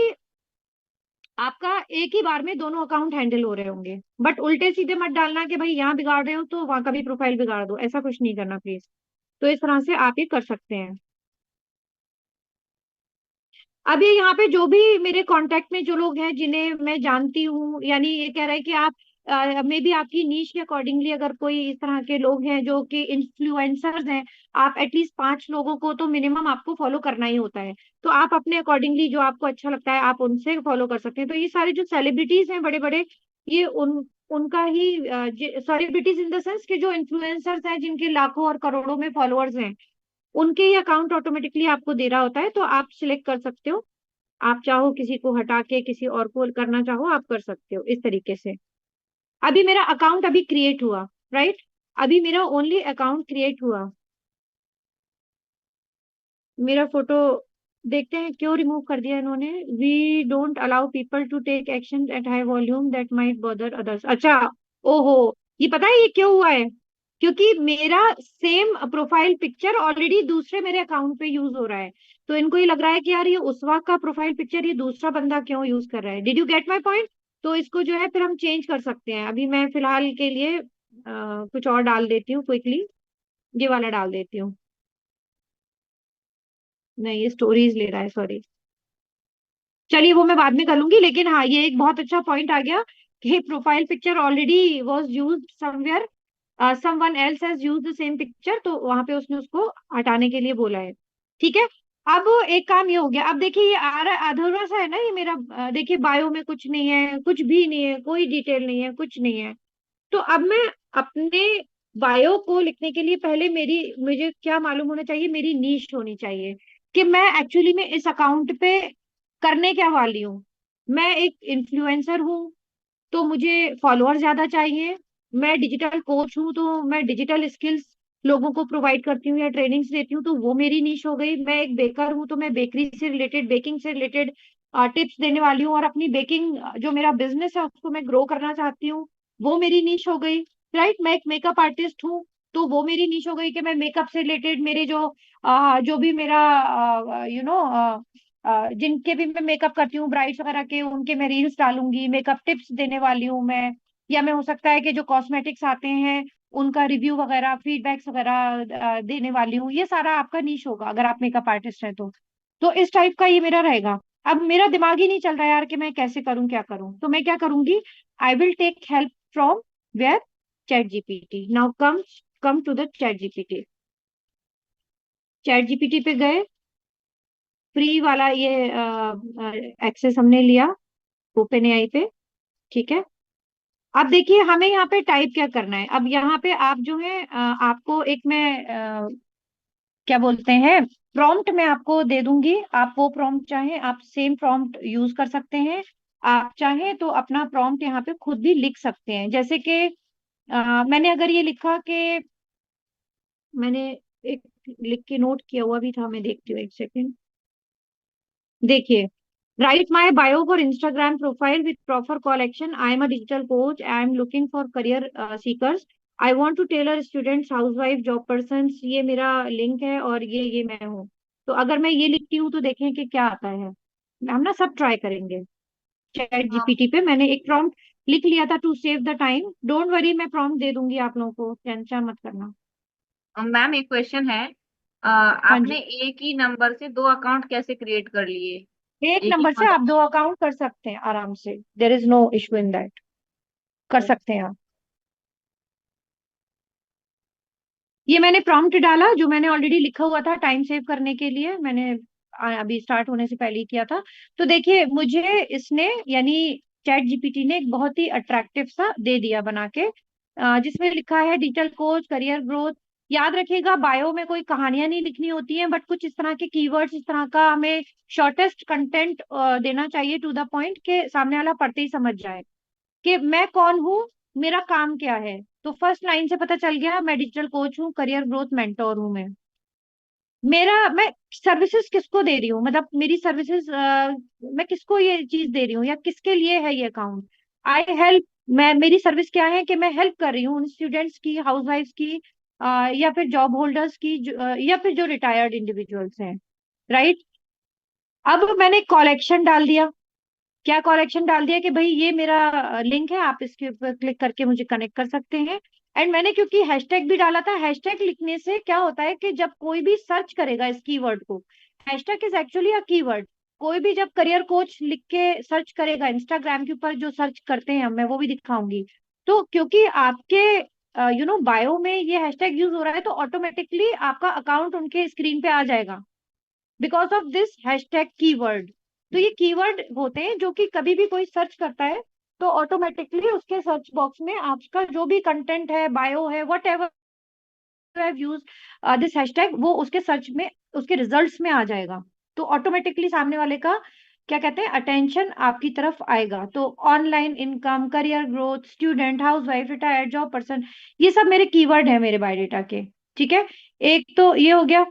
आपका एक ही बार में दोनों अकाउंट हैंडल हो रहे होंगे। बट उल्टे सीधे मत डालना कि भाई यहाँ बिगाड़ रहे हो तो वहां का भी प्रोफाइल बिगाड़ दो, ऐसा कुछ नहीं करना प्लीज। तो इस तरह से आप ये कर सकते हैं। अब ये यहाँ पे जो भी मेरे कांटेक्ट में जो लोग हैं जिन्हें मैं जानती हूँ, यानी ये कह रहा है कि आप मे बी आपकी नीश के अकॉर्डिंगली अगर कोई इस तरह के लोग हैं जो कि इन्फ्लुएंसर्स हैं, आप एटलीस्ट 5 लोगों को तो मिनिमम आपको फॉलो करना ही होता है। तो आप अपने अकॉर्डिंगली जो आपको अच्छा लगता है आप उनसे फॉलो कर सकते हैं। तो ये सारे जो सेलिब्रिटीज हैं बड़े बड़े, ये उनका ही सेलिब्रिटीज इन द सेंस के जो इन्फ्लुएंसर्स हैं जिनके लाखों और करोड़ों में फॉलोअर्स हैं, उनके ही अकाउंट ऑटोमेटिकली आपको दे रहा होता है। तो आप सिलेक्ट कर सकते हो। आप चाहो किसी को हटा के किसी और को करना चाहो आप कर सकते हो इस तरीके से। अभी मेरा अकाउंट अभी क्रिएट हुआ, राइट? अभी मेरा ओनली अकाउंट क्रिएट हुआ। मेरा फोटो देखते हैं क्यों रिमूव कर दिया इन्होंने। We don't allow people to take action at high volume that might bother others. अच्छा, ओहो, ये पता है ये क्यों हुआ है? क्योंकि मेरा सेम प्रोफाइल पिक्चर ऑलरेडी दूसरे मेरे अकाउंट पे यूज हो रहा है। तो इनको ये लग रहा है कि यार ये उसवा का प्रोफाइल पिक्चर ये दूसरा बंदा क्यों यूज कर रहा है। Did you get my point? तो इसको जो है फिर हम चेंज कर सकते हैं। अभी मैं फिलहाल के लिए कुछ और डाल देती हूँ क्विकली। ये वाला डाल देती हूँ। नहीं, ये स्टोरीज ले रहा है, सॉरी। चलिए वो मैं बाद में कर लूंगी। लेकिन हाँ, ये एक बहुत अच्छा पॉइंट आ गया कि profile picture already was used somewhere, someone else has used the same picture, तो वहां पे उसने उसको हटाने के लिए बोला है। ठीक है। अब एक काम ये हो गया। अब देखिए ये अधूरा सा है ना ये मेरा। देखिए बायो में कुछ नहीं है, कुछ भी नहीं है, कोई डिटेल नहीं है, कुछ नहीं है। तो अब मैं अपने बायो को लिखने के लिए पहले मेरी, मुझे क्या मालूम होना चाहिए, मेरी नीश होनी चाहिए कि मैं एक्चुअली में इस अकाउंट पे करने क्या वाली हूँ। मैं एक इन्फ्लुएंसर हूँ तो मुझे फॉलोअर ज्यादा चाहिए। मैं डिजिटल कोच हूँ तो मैं डिजिटल स्किल्स लोगों को प्रोवाइड करती हूँ या ट्रेनिंग्स देती हूँ, तो वो मेरी नीश हो गई। मैं एक बेकर हूँ तो मैं बेकरी से रिलेटेड, बेकिंग से रिलेटेड टिप्स देने वाली हूँ और अपनी बेकिंग जो मेरा बिजनेस है उसको मैं ग्रो करना चाहती हूँ, वो मेरी नीश हो गई। राइट? मैं एक मेकअप आर्टिस्ट हूँ तो वो मेरी नीश हो गई कि मैं मेकअप से रिलेटेड मेरे जो जो भी मेरा जिनके भी मैं मेकअप करती हूँ ब्राइड्स वगैरह के, उनके मैं रील्स डालूंगी, मेकअप टिप्स देने वाली हूँ मैं। या मैं हो सकता है कि जो कॉस्मेटिक्स आते हैं उनका रिव्यू वगैरह फीडबैक्स वगैरह देने वाली हूँ। ये सारा आपका नीश होगा अगर आप मेकअप आर्टिस्ट हैं तो इस टाइप का ये मेरा रहेगा। अब मेरा दिमाग ही नहीं चल रहा यार कि मैं कैसे करूं, क्या करूं। तो मैं क्या करूंगी, I will take help from where, ChatGPT. Now come to the ChatGPT. ChatGPT पे गए, फ्री वाला ये एक्सेस हमने लिया ओपन एआई पे। ठीक है। अब देखिए हमें यहाँ पे टाइप क्या करना है। अब यहाँ पे आप जो है आपको एक मैं क्या बोलते हैं, प्रॉम्प्ट मैं आपको दे दूंगी। आप वो प्रॉम्प्ट चाहें आप सेम प्रॉम्प्ट यूज कर सकते हैं। आप चाहें तो अपना प्रॉम्प्ट यहाँ पे खुद भी लिख सकते हैं। जैसे कि मैंने अगर ये लिखा कि मैंने एक लिख के नोट किया हुआ भी था, मैं देखती हूँ एक सेकंड। देखिए Write my bio for Instagram profile with proper call action. I am a digital coach. I am looking for career seekers. I want to tailor students, housewife, job persons. ये मेरा लिंक है और ये मैं हूँ। तो अगर मैं ये लिखती हूँ तो देखें कि क्या आता है। हम ना सब ट्राई करेंगे। चैट जीपीटी पे मैंने एक प्रॉम्प्ट लिख लिया था to save the time. Don't worry, मैं प्रॉम्प्ट दे दूंगी आप लोगों को, टेंशन मत करना। मैम एक क्वेश्चन है, हाँ आपने जी। एक ही नंबर से दो अकाउंट कैसे क्रिएट कर लिए? एक एक ही नंबर से आप मतलब। दो अकाउंट कर सकते हैं आराम से। There is no issue in that. कर सकते हैं आप। ये मैंने प्रॉम्प्ट डाला जो मैंने ऑलरेडी लिखा हुआ था टाइम सेव करने के लिए। मैंने अभी स्टार्ट होने से पहले ही किया था। तो देखिए मुझे इसने यानी चैट जीपीटी ने एक बहुत ही अट्रैक्टिव सा दे दिया बना के, जिसमें लिखा है डिजिटल कोच करियर ग्रोथ। याद रखिएगा बायो में कोई कहानियां नहीं लिखनी होती हैं, बट कुछ इस तरह के कीवर्ड्स, इस तरह का हमें शॉर्टेस्ट कंटेंट देना चाहिए टू द पॉइंट, के सामने वाला पढ़ते ही समझ जाए कि मैं कौन हूँ, मेरा काम क्या है। तो फर्स्ट लाइन से पता चल गया, मैं डिजिटल कोच हूँ, करियर ग्रोथ मेंटोर हूँ मैं सर्विसेज किसको दे रही हूँ, मतलब मेरी सर्विसेज मैं किसको ये चीज दे रही हूँ या किसके लिए है ये अकाउंट। आई हेल्प, मैं मेरी सर्विस क्या है कि मैं हेल्प कर रही हूँ उन स्टूडेंट्स की, हाउसवाइफ्स की, या फिर जॉब होल्डर्स की, या फिर जो रिटायर्ड इंडिविजुअल्स हैं। राइट। अब मैंने कॉलेक्शन डाल दिया। क्या कॉलेक्शन डाल दिया कि भाई ये मेरा लिंक है, आप इसके ऊपर क्लिक करके मुझे कनेक्ट कर सकते हैं। एंड मैंने क्योंकि हैशटैग भी डाला था, हैशटैग लिखने से क्या होता है कि जब कोई भी सर्च करेगा इस कीवर्ड को, hashtag is actually a keyword. कोई भी जब करियर कोच लिख के सर्च करेगा इंस्टाग्राम के ऊपर, जो सर्च करते हैं मैं वो भी दिखाऊंगी। तो क्योंकि आपके बायो में ये हैशटैग यूज हो रहा है, तो ऑटोमेटिकली आपका अकाउंट उनके स्क्रीन पे आ जाएगा because of this hashtag keyword. तो ये कीवर्ड होते हैं जो कि कभी भी कोई सर्च करता है तो ऑटोमेटिकली उसके सर्च बॉक्स में आपका जो भी कंटेंट है, बायो है, what ever have use this hashtag, वो उसके सर्च में, उसके रिजल्ट्स में आ जाएगा। तो ऑटोमेटिकली सामने वाले का क्या कहते हैं, अटेंशन आपकी तरफ आएगा। तो online income, career growth, student, housewife, retired job person, ये सब मेरे कीवर्ड है मेरे बायोडेटा के। ठीक है। एक तो ये हो गया।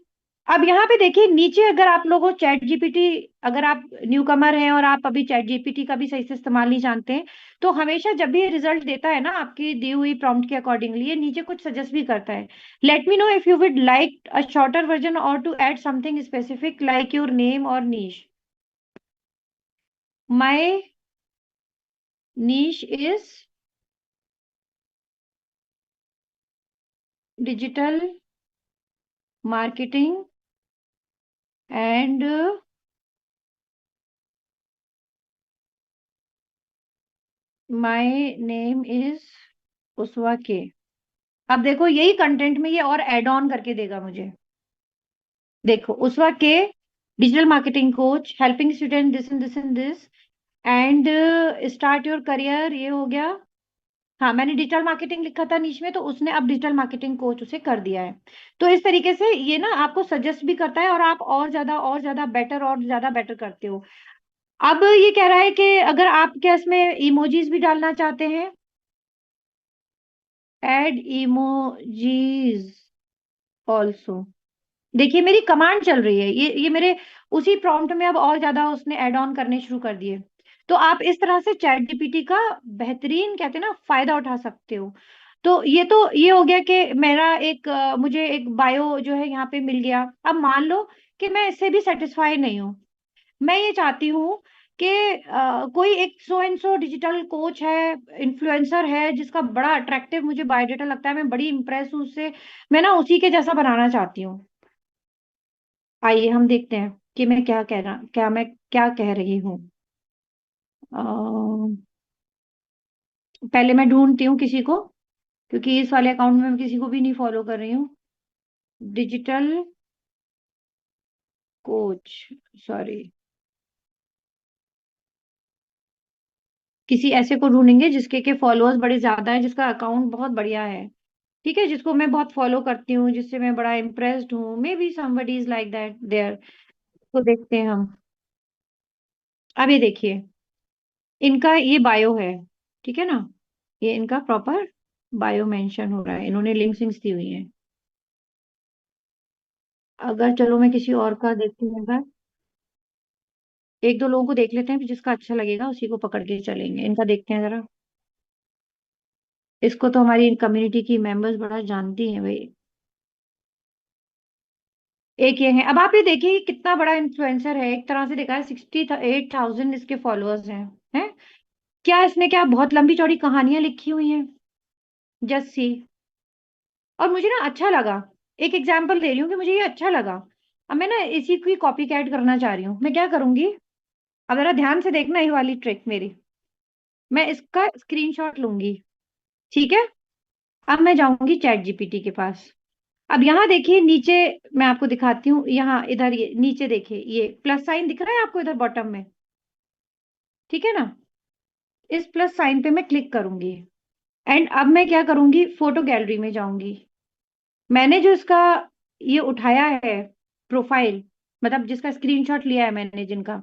अब यहाँ पे देखिए नीचे, अगर आप लोगों चैट जीपीटी, अगर आप न्यू कमर हैं और आप अभी चैट जीपीटी का भी सही से इस्तेमाल नहीं जानते हैं, तो हमेशा जब भी ये रिजल्ट देता है ना आपकी दी हुई प्रॉम्प्ट के अकॉर्डिंगली, ये नीचे कुछ सजेस्ट भी करता है। Let me know if you would like a shorter version or to add something specific like your name or niche. My niche is digital marketing and my name is Uswa K. अब देखो यही कंटेंट में ये और एड ऑन करके देगा मुझे। देखो उस वक्त के digital marketing coach helping student this and this and start your career, ये हो गया। हाँ मैंने डिजिटल मार्केटिंग लिखा था नीच में, तो उसने अब डिजिटल मार्केटिंग कोच उसे कर दिया है। तो इस तरीके से ये ना आपको सजेस्ट भी करता है और आप और ज्यादा बेटर और ज्यादा बेटर करते हो। अब ये कह रहा है कि अगर आप क्या इसमें इमोजीज भी डालना चाहते हैं, एड इमोजीज ऑल्सो। देखिए मेरी कमांड चल रही है, ये मेरे उसी प्रॉम्प्ट में अब और ज्यादा उसने ऐड ऑन करने शुरू कर दिए। तो आप इस तरह से चैट जीपीटी का बेहतरीन कहते हैं ना फायदा उठा सकते हो। तो ये हो गया कि मेरा एक मुझे एक बायो जो है यहाँ पे मिल गया। अब मान लो कि मैं इससे भी सेटिस्फाई नहीं हूँ, मैं ये चाहती हूँ कि कोई एक so and so digital coach है, इन्फ्लुएंसर है, जिसका बड़ा अट्रैक्टिव मुझे बायोडेटा लगता है, मैं बड़ी इंप्रेस हूँ उससे, मैं ना उसी के जैसा बनाना चाहती हूँ। आइए हम देखते हैं कि मैं क्या कह रही हूँ। अ, पहले मैं ढूंढती हूँ किसी को, क्योंकि इस वाले अकाउंट में मैं किसी को भी नहीं फॉलो कर रही हूँ। डिजिटल कोच, सॉरी, किसी ऐसे को ढूंढेंगे जिसके के फॉलोअर्स बड़े ज्यादा है, जिसका अकाउंट बहुत बढ़िया है। ठीक है, जिसको मैं बहुत फॉलो करती हूँ, जिससे मैं बड़ा इम्प्रेस्ड हूँ, maybe somebody is like that there. तो देखते हैं हम। अब ये देखिए, इनका ये बायो है। ठीक है ना, ये इनका प्रॉपर बायो मेंशन हो रहा है, इन्होंने लिंक्स दी हुई है। अगर चलो मैं किसी और का देखती हूँ अगर, एक दो लोगों को देख लेते हैं, फिर जिसका अच्छा लगेगा उसी को पकड़ के चलेंगे। इनका देखते हैं जरा। इसको तो हमारी कम्युनिटी की मेंबर्स बड़ा जानती हैं भाई। एक ये है। अब आप ये देखिए कि कितना बड़ा इन्फ्लुएंसर है, एक तरह से देखा है 68,000 इसके फॉलोअर्स हैं। क्या इसने क्या बहुत लंबी चौड़ी कहानियां लिखी हुई हैं। Just see. और मुझे ना अच्छा लगा। एक एग्जाम्पल दे रही हूँ कि मुझे ये अच्छा लगा। अब मैं ना इसी की कॉपी कैट करना चाह रही हूँ। मैं क्या करूंगी, अब जरा ध्यान से देखना, ये वाली ट्रिक मेरी। मैं इसका स्क्रीनशॉट लूंगी। ठीक है। अब मैं जाऊंगी चैट जीपीटी के पास। अब यहाँ देखिए नीचे, मैं आपको दिखाती हूँ, यहाँ इधर ये नीचे देखिए, ये प्लस साइन दिख रहा है आपको इधर बॉटम में। ठीक है ना। इस प्लस साइन पे मैं क्लिक करूंगी। एंड अब मैं क्या करूंगी, फोटो गैलरी में जाऊंगी। मैंने जो इसका ये उठाया है प्रोफाइल, मतलब जिसका स्क्रीनशॉट लिया है मैंने जिनका,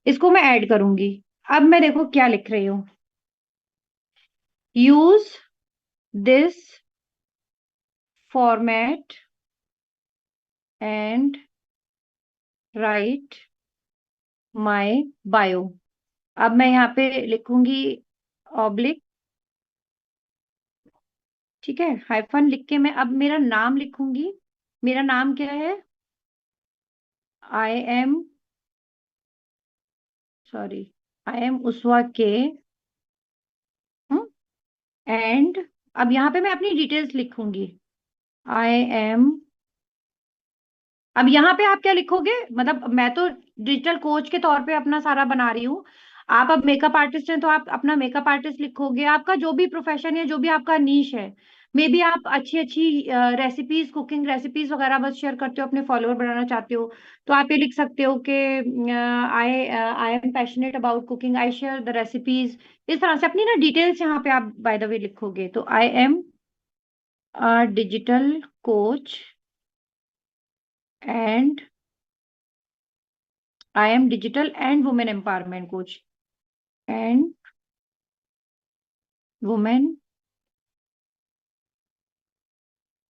इसको मैं ऐड करूंगी। अब मैं देखो क्या लिख रही हूँ। Use this format and right my bio. अब मैं यहाँ पे लिखूंगी ऑब्लिक। ठीक है, हाइफन लिख के मैं अब मेरा नाम लिखूंगी। मेरा नाम क्या है, I am, sorry, I am Uswa K. And अब यहाँ पे मैं अपनी डिटेल्स लिखूंगी। आई एम, अब यहाँ पे आप क्या लिखोगे, मतलब मैं तो डिजिटल कोच के तौर पे अपना सारा बना रही हूँ। आप अब मेकअप आर्टिस्ट हैं तो आप अपना मेकअप आर्टिस्ट लिखोगे। आपका जो भी प्रोफेशन है, जो भी आपका नीश है, मे बी आप अच्छी अच्छी रेसिपीज, कुकिंग रेसिपीज वगैरह बस शेयर करते हो, अपने फॉलोअर बढ़ाना चाहते हो, तो आप ये लिख सकते हो कि I I am passionate about cooking, I share the recipes. इस तरह से अपनी ना डिटेल्स यहाँ पे आप बाय द वे लिखोगे। तो आई am a digital coach and I M digital and women empowerment coach and women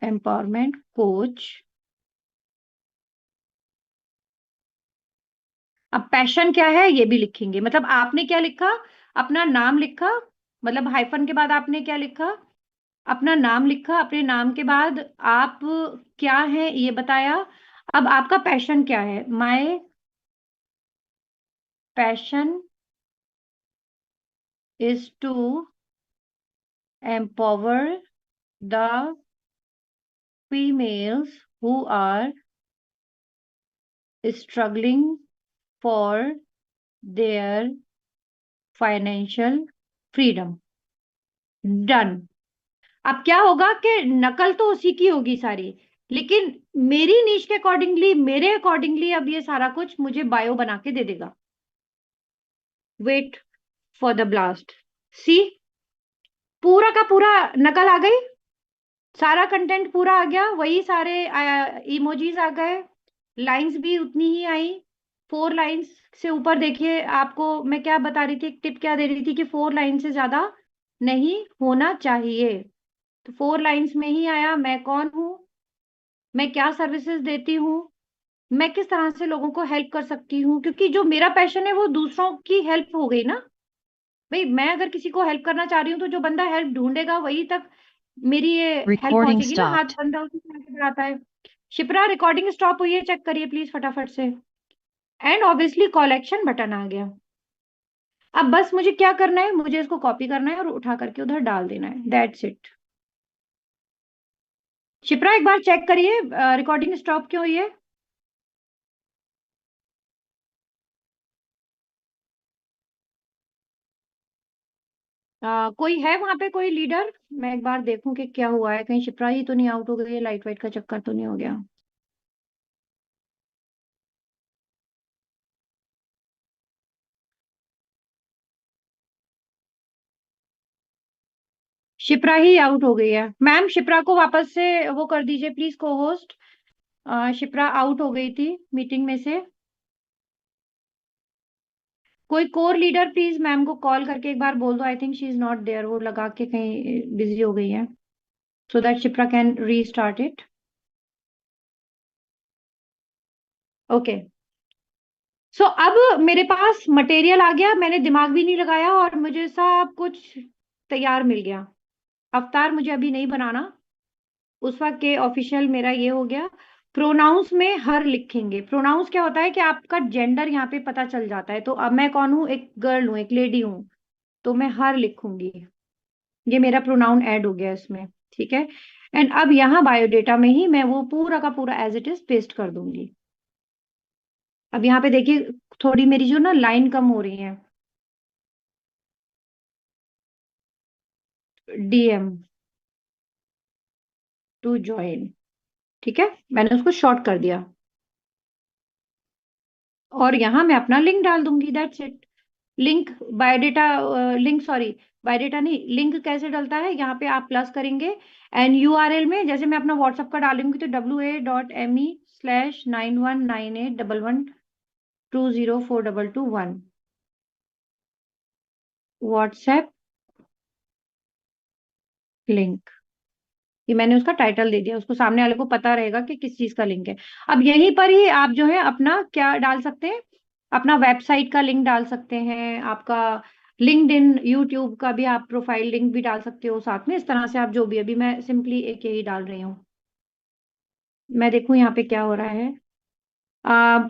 empowerment coach. अब पैशन क्या है ये भी लिखेंगे। मतलब आपने क्या लिखा, अपना नाम लिखा, मतलब हाइफन के बाद आपने क्या लिखा, अपना नाम लिखा, अपने नाम के बाद आप क्या है ये बताया। अब आपका पैशन क्या है, my passion is to empower the females who are struggling for their financial freedom। Done. अब क्या होगा कि नकल तो उसी की होगी सारी, लेकिन मेरी नीश के अकॉर्डिंगली, मेरे अकॉर्डिंगली अब ये सारा कुछ मुझे बायो बना के दे देगा। Wait for the blast. See, पूरा का पूरा नकल आ गई, सारा कंटेंट पूरा आ गया, वही सारे इमोजीज आ गए, लाइंस भी उतनी ही आई। 4 लाइंस से ऊपर देखिए, आपको मैं क्या बता रही थी, एक टिप क्या दे रही थी कि 4 लाइन से ज्यादा नहीं होना चाहिए। तो 4 लाइंस में ही आया, मैं कौन हूँ, मैं क्या सर्विसेज देती हूँ, मैं किस तरह से लोगों को हेल्प कर सकती हूँ, क्योंकि जो मेरा पैशन है वो दूसरों की हेल्प हो गई ना। भाई मैं अगर किसी को हेल्प करना चाह रही हूँ तो जो बंदा हेल्प ढूंढेगा वही तक मेरी ये हेल्प Recording पहुंचेगी ना। हाथ stopped. बंदा उसी से आगे बढ़ाता है। शिप्रा रिकॉर्डिंग स्टॉप हुई है, चेक करिए प्लीज फटाफट से। एंड ऑब्वियसली कॉलेक्शन बटन आ गया। अब बस मुझे क्या करना है, मुझे इसको कॉपी करना है और उठा करके उधर डाल देना है, दैट्स इट। शिप्रा एक बार चेक करिए रिकॉर्डिंग स्टॉप क्यों हुई है। कोई है वहां पे कोई लीडर, मैं एक बार देखूं कि क्या हुआ है, कहीं शिप्रा ही तो नहीं आउट हो गई है, लाइट वाइट का चक्कर तो नहीं हो गया। शिप्रा ही आउट हो गई है मैम। शिप्रा को वापस से वो कर दीजिए प्लीज को होस्ट। शिप्रा आउट हो गई थी मीटिंग में से। कोई कोर लीडर प्लीज मैम को कॉल करके एक बार बोल दो, I think she is not there, वो लगा के कहीं बिजी हो गई है, so that Shipra can restart it. Okay. So अब मेरे पास मटेरियल आ गया, मैंने दिमाग भी नहीं लगाया और मुझे सब कुछ तैयार मिल गया। अवतार मुझे अभी नहीं बनाना। उस वक्त के ऑफिशियल मेरा ये हो गया। प्रोनाउंस में हर लिखेंगे। प्रोनाउंस क्या होता है कि आपका जेंडर यहाँ पे पता चल जाता है। तो अब मैं कौन हूँ, एक गर्ल हूँ, एक लेडी हूँ, तो मैं हर लिखूंगी। ये मेरा प्रोनाउन ऐड हो गया इसमें। ठीक है। एंड अब यहाँ बायोडेटा में ही मैं वो पूरा का पूरा एज इट इज पेस्ट कर दूंगी। अब यहाँ पे देखिए, थोड़ी मेरी जो ना लाइन कम हो रही है। DM to join. ठीक है, मैंने उसको शॉर्ट कर दिया। और यहाँ मैं अपना लिंक डाल दूंगी, that's it. Link biodata, link sorry, biodata नहीं, लिंक कैसे डलता है, यहाँ पे आप प्लस करेंगे। एंड URL में जैसे मैं अपना व्हाट्सएप का डालूंगी तो wa.me/919811204201 व्हाट्सएप लिंक। ये मैंने उसका टाइटल दे दिया, उसको सामने वाले को पता रहेगा कि किस चीज का लिंक है। अब यहीं पर ही आप जो है अपना क्या डाल सकते हैं, अपना वेबसाइट का लिंक डाल सकते हैं, आपका लिंक्डइन, यूट्यूब का भी आप प्रोफाइल लिंक भी डाल सकते हो साथ में। इस तरह से आप जो भी, अभी मैं सिंपली एक यही डाल रही हूँ। मैं देखूं यहाँ पे क्या हो रहा है।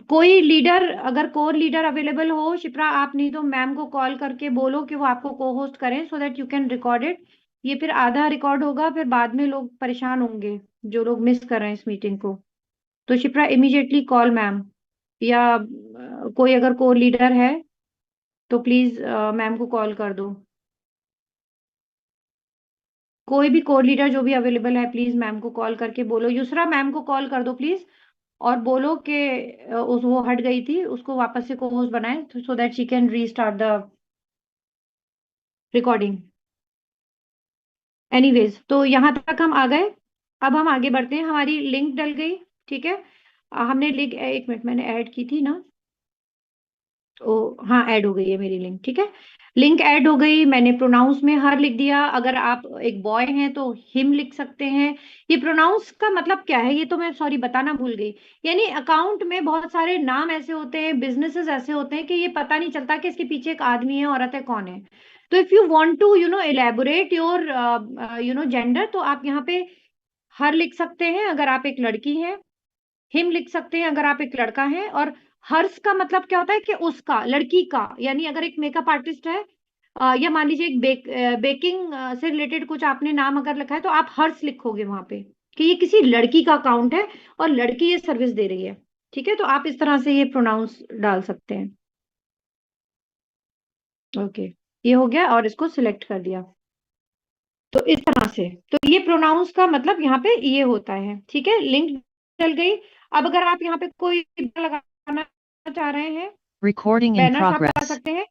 कोई लीडर, अगर कोर लीडर अवेलेबल हो शिप्रा, आप नहीं तो मैम को कॉल करके बोलो कि वो आपको को होस्ट करें, so that you can record it. ये फिर आधा रिकॉर्ड होगा, फिर बाद में लोग परेशान होंगे जो लोग मिस कर रहे हैं इस मीटिंग को। तो शिप्रा इमीडिएटली कॉल मैम, या कोई अगर कोर लीडर है तो प्लीज मैम को कॉल कर दो। कोई भी कोर लीडर जो भी अवेलेबल है, प्लीज मैम को कॉल करके बोलो। युसरा मैम को कॉल कर दो प्लीज, और बोलो कि उस वो हट गई थी, उसको वापस से को होस्ट बनाए, so that she can restart the recording. Anyways, तो यहाँ तक हम आ गए। अब हम आगे बढ़ते हैं। हमारी लिंक डल गई। ठीक है। हमने लिंक, एक मिनट, मैंने ऐड की थी ना, तो हाँ, ऐड हो गई है मेरी लिंक। ठीक है, लिंक ऐड हो गई। मैंने प्रोनाउंस में हर लिख दिया। अगर आप एक बॉय हैं तो हिम लिख सकते हैं। ये प्रोनाउंस का मतलब क्या है, ये तो मैं सॉरी बताना भूल गई। यानी अकाउंट में बहुत सारे नाम ऐसे होते हैं, बिजनेसेस ऐसे होते हैं कि ये पता नहीं चलता कि इसके पीछे एक आदमी है, औरत है, कौन है। तो if you want to elaborate your gender, तो आप यहाँ पे हर लिख सकते हैं अगर आप एक लड़की हैं। हिम लिख सकते हैं अगर आप एक लड़का है। और हर्ष का मतलब क्या होता है कि उसका, लड़की का। यानी अगर एक मेकअप आर्टिस्ट है, या मान लीजिए एक बेकिंग से रिलेटेड कुछ आपने नाम अगर लिखा है, तो आप हर्ष लिखोगे वहां पे कि ये किसी लड़की का अकाउंट है और लड़की ये सर्विस दे रही है। ठीक है, तो आप इस तरह से ये प्रोनाउंस डाल सकते हैं। ओके, ये हो गया और इसको सिलेक्ट कर दिया। तो इस तरह से, तो ये प्रोनाउंस का मतलब यहाँ पे ये होता है। ठीक है, लिंक डल गई। अब अगर आप यहाँ पे कोई लगाना चाह रहे हैं, Recording in बैनर्स आप लगा progress. सकते हैं।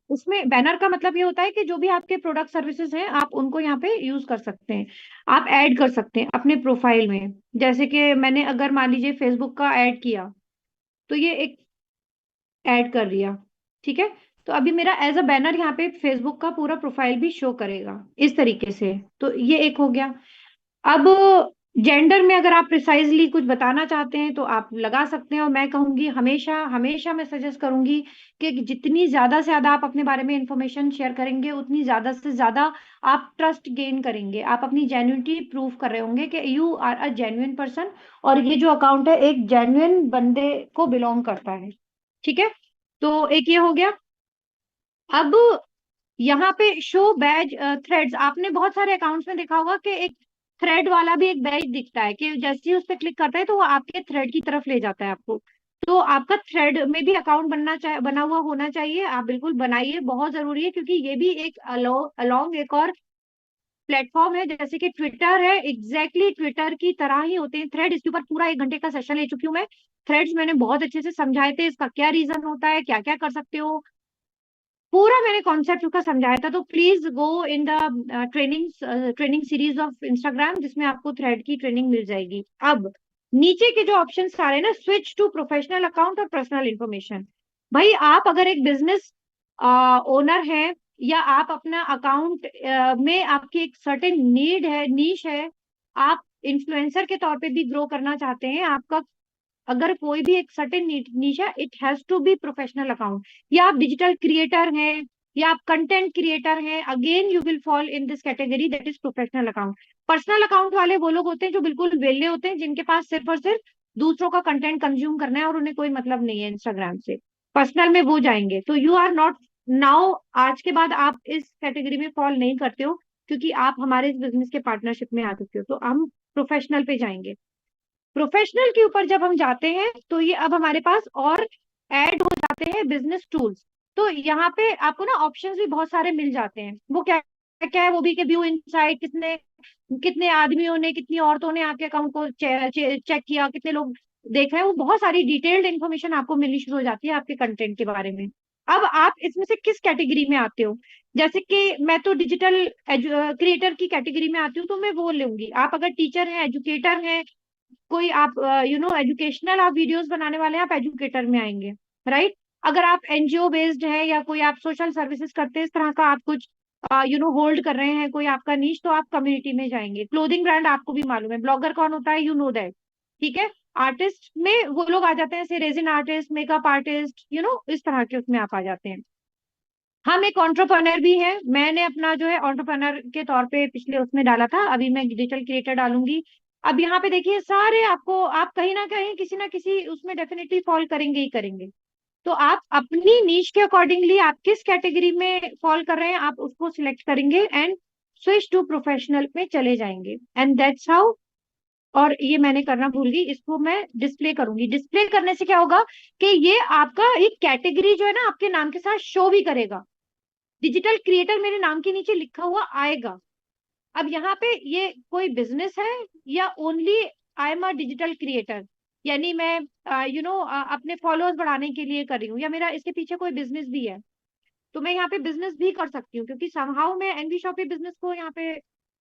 उसमें बैनर का मतलब ये होता है कि जो भी आपके प्रोडक्ट सर्विसेज हैं, आप उनको यहाँ पे यूज कर सकते हैं। आप ऐड कर सकते हैं अपने प्रोफाइल में। जैसे कि मैंने अगर मान लीजिए फेसबुक का ऐड किया, तो ये एक ऐड कर दिया। ठीक है, तो अभी मेरा एज अ बैनर यहाँ पे फेसबुक का पूरा प्रोफाइल भी शो करेगा इस तरीके से। तो ये एक हो गया। अब जेंडर में अगर आप प्रिसाइजली कुछ बताना चाहते हैं तो आप लगा सकते हैं। और मैं कहूंगी, हमेशा हमेशा मैं सजेस्ट करूंगी कि जितनी ज्यादा से ज्यादा आप अपने बारे में इंफॉर्मेशन शेयर करेंगे, उतनी ज्यादा से ज्यादा आप ट्रस्ट गेन करेंगे। आप अपनी जेन्युइनिटी प्रूव कर रहे होंगे कि you are a genuine person, और ये जो अकाउंट है एक जेन्युइन बंदे को बिलोंग करता है। ठीक है, तो एक ये हो गया। अब यहाँ पे शो बैज थ्रेड्स, आपने बहुत सारे अकाउंट्स में देखा होगा कि एक थ्रेड वाला भी एक बैज दिखता है कि जैसे ही उस पर क्लिक करता है तो वो आपके थ्रेड की तरफ ले जाता है आपको। तो आपका थ्रेड में भी अकाउंट बना हुआ होना चाहिए। आप बिल्कुल बनाइए, बहुत जरूरी है, क्योंकि ये भी एक अलोंग एक और प्लेटफॉर्म है, जैसे कि ट्विटर है। एग्जैक्टली ट्विटर की तरह ही होते हैं थ्रेड। इसके ऊपर पूरा 1 घंटे का सेशन ले चुकी हूँ मैं। थ्रेड्स मैंने बहुत अच्छे से समझाए थे, इसका क्या रीजन होता है, क्या क्या कर सकते हो, पूरा मैंने कॉन्सेप्ट उसका समझाया था। तो please go in the training series of Instagram, जिसमें आपको थ्रेड की ट्रेनिंग मिल जाएगी। अब नीचे के जो ऑप्शन आ रहे हैं ना, स्विच टू प्रोफेशनल अकाउंट और पर्सनल इंफॉर्मेशन। भाई आप अगर एक बिजनेस ओनर हैं, या आप अपना अकाउंट में आपकी एक सर्टेन नीड है, नीश है, आप इन्फ्लुएंसर के तौर पे भी ग्रो करना चाहते हैं, आपका अगर कोई भी एक सर्टेन नीच है, it has to be professional account. या आप डिजिटल क्रिएटर हैं, या आप कंटेंट क्रिएटर हैं, again you will fall in this category, that is professional account. Personal account वाले वो लोग होते हैं जो बिल्कुल वेले होते हैं, जिनके पास सिर्फ और सिर्फ दूसरों का कंटेंट कंज्यूम करना है और उन्हें कोई मतलब नहीं है इंस्टाग्राम से। पर्सनल में वो जाएंगे, तो यू आर नॉट नाउ, आज के बाद आप इस कैटेगरी में फॉल नहीं करते हो, क्योंकि आप हमारे इस बिजनेस के पार्टनरशिप में आ चुके हो। तो हम प्रोफेशनल पे जाएंगे। प्रोफेशनल के ऊपर जब हम जाते हैं तो ये अब हमारे पास और ऐड हो जाते हैं बिजनेस टूल्स। तो यहाँ पे आपको ना ऑप्शंस भी बहुत सारे मिल जाते हैं। वो क्या क्या है, वो भी कि व्यू इनसाइट, कितने कितने आदमियों ने, कितनी औरतों ने आपके अकाउंट को चेक किया, कितने लोग देख रहे हैं, वो बहुत सारी डिटेल्ड इन्फॉर्मेशन आपको मिलनी शुरू हो जाती है आपके कंटेंट के बारे में। अब आप इसमें से किस कैटेगरी में आते हो? जैसे कि मैं तो डिजिटल क्रिएटर की कैटेगरी में आती हूँ, तो मैं वो लूंगी। आप अगर टीचर हैं, एजुकेटर हैं, कोई आप एजुकेशनल आप वीडियोस बनाने वाले हैं, आप एजुकेटर में आएंगे, राइट। अगर आप एनजीओ बेस्ड है, या कोई आप सोशल सर्विसेज करते हैं, इस तरह का आप कुछ होल्ड कर रहे हैं कोई आपका नीश, तो आप कम्युनिटी में जाएंगे। क्लोथिंग ब्रांड आपको भी मालूम है, ब्लॉगर कौन होता है, यू नो दैट, ठीक है। आर्टिस्ट में वो लोग आ जाते हैं, जैसे रेजिन आर्टिस्ट, मेकअप आर्टिस्ट, इस तरह के उसमें आप आ जाते हैं। हम एक एंटरप्रेन्योर भी है, मैंने अपना जो है एंटरप्रेन्योर के तौर पे पिछले उसमें डाला था, अभी मैं डिजिटल क्रिएटर डालूंगी। अब यहाँ पे देखिए सारे आपको, आप कहीं ना किसी उसमें डेफिनेटली फॉल करेंगे ही करेंगे। तो आप अपनी नीश के अकॉर्डिंगली आप किस कैटेगरी में फॉल कर रहे हैं, आप उसको सिलेक्ट करेंगे एंड स्विच टू प्रोफेशनल में चले जाएंगे, एंड दैट्स हाउ। और ये मैंने करना भूल गई, इसको मैं डिस्प्ले करूंगी। डिस्प्ले करने से क्या होगा कि ये आपका एक कैटेगरी जो है ना, आपके नाम के साथ शो भी करेगा। डिजिटल क्रिएटर मेरे नाम के नीचे लिखा हुआ आएगा। अब यहाँ पे ये कोई बिजनेस है, या only I am a digital creator, यानी मैं अपने फॉलोअर्स बढ़ाने के लिए कर रही हूँ, या मेरा इसके पीछे कोई बिजनेस भी है, तो मैं यहाँ पे बिजनेस भी कर सकती हूँ, क्योंकि समहाउ मैं एनवी शॉपी बिजनेस को यहाँ पे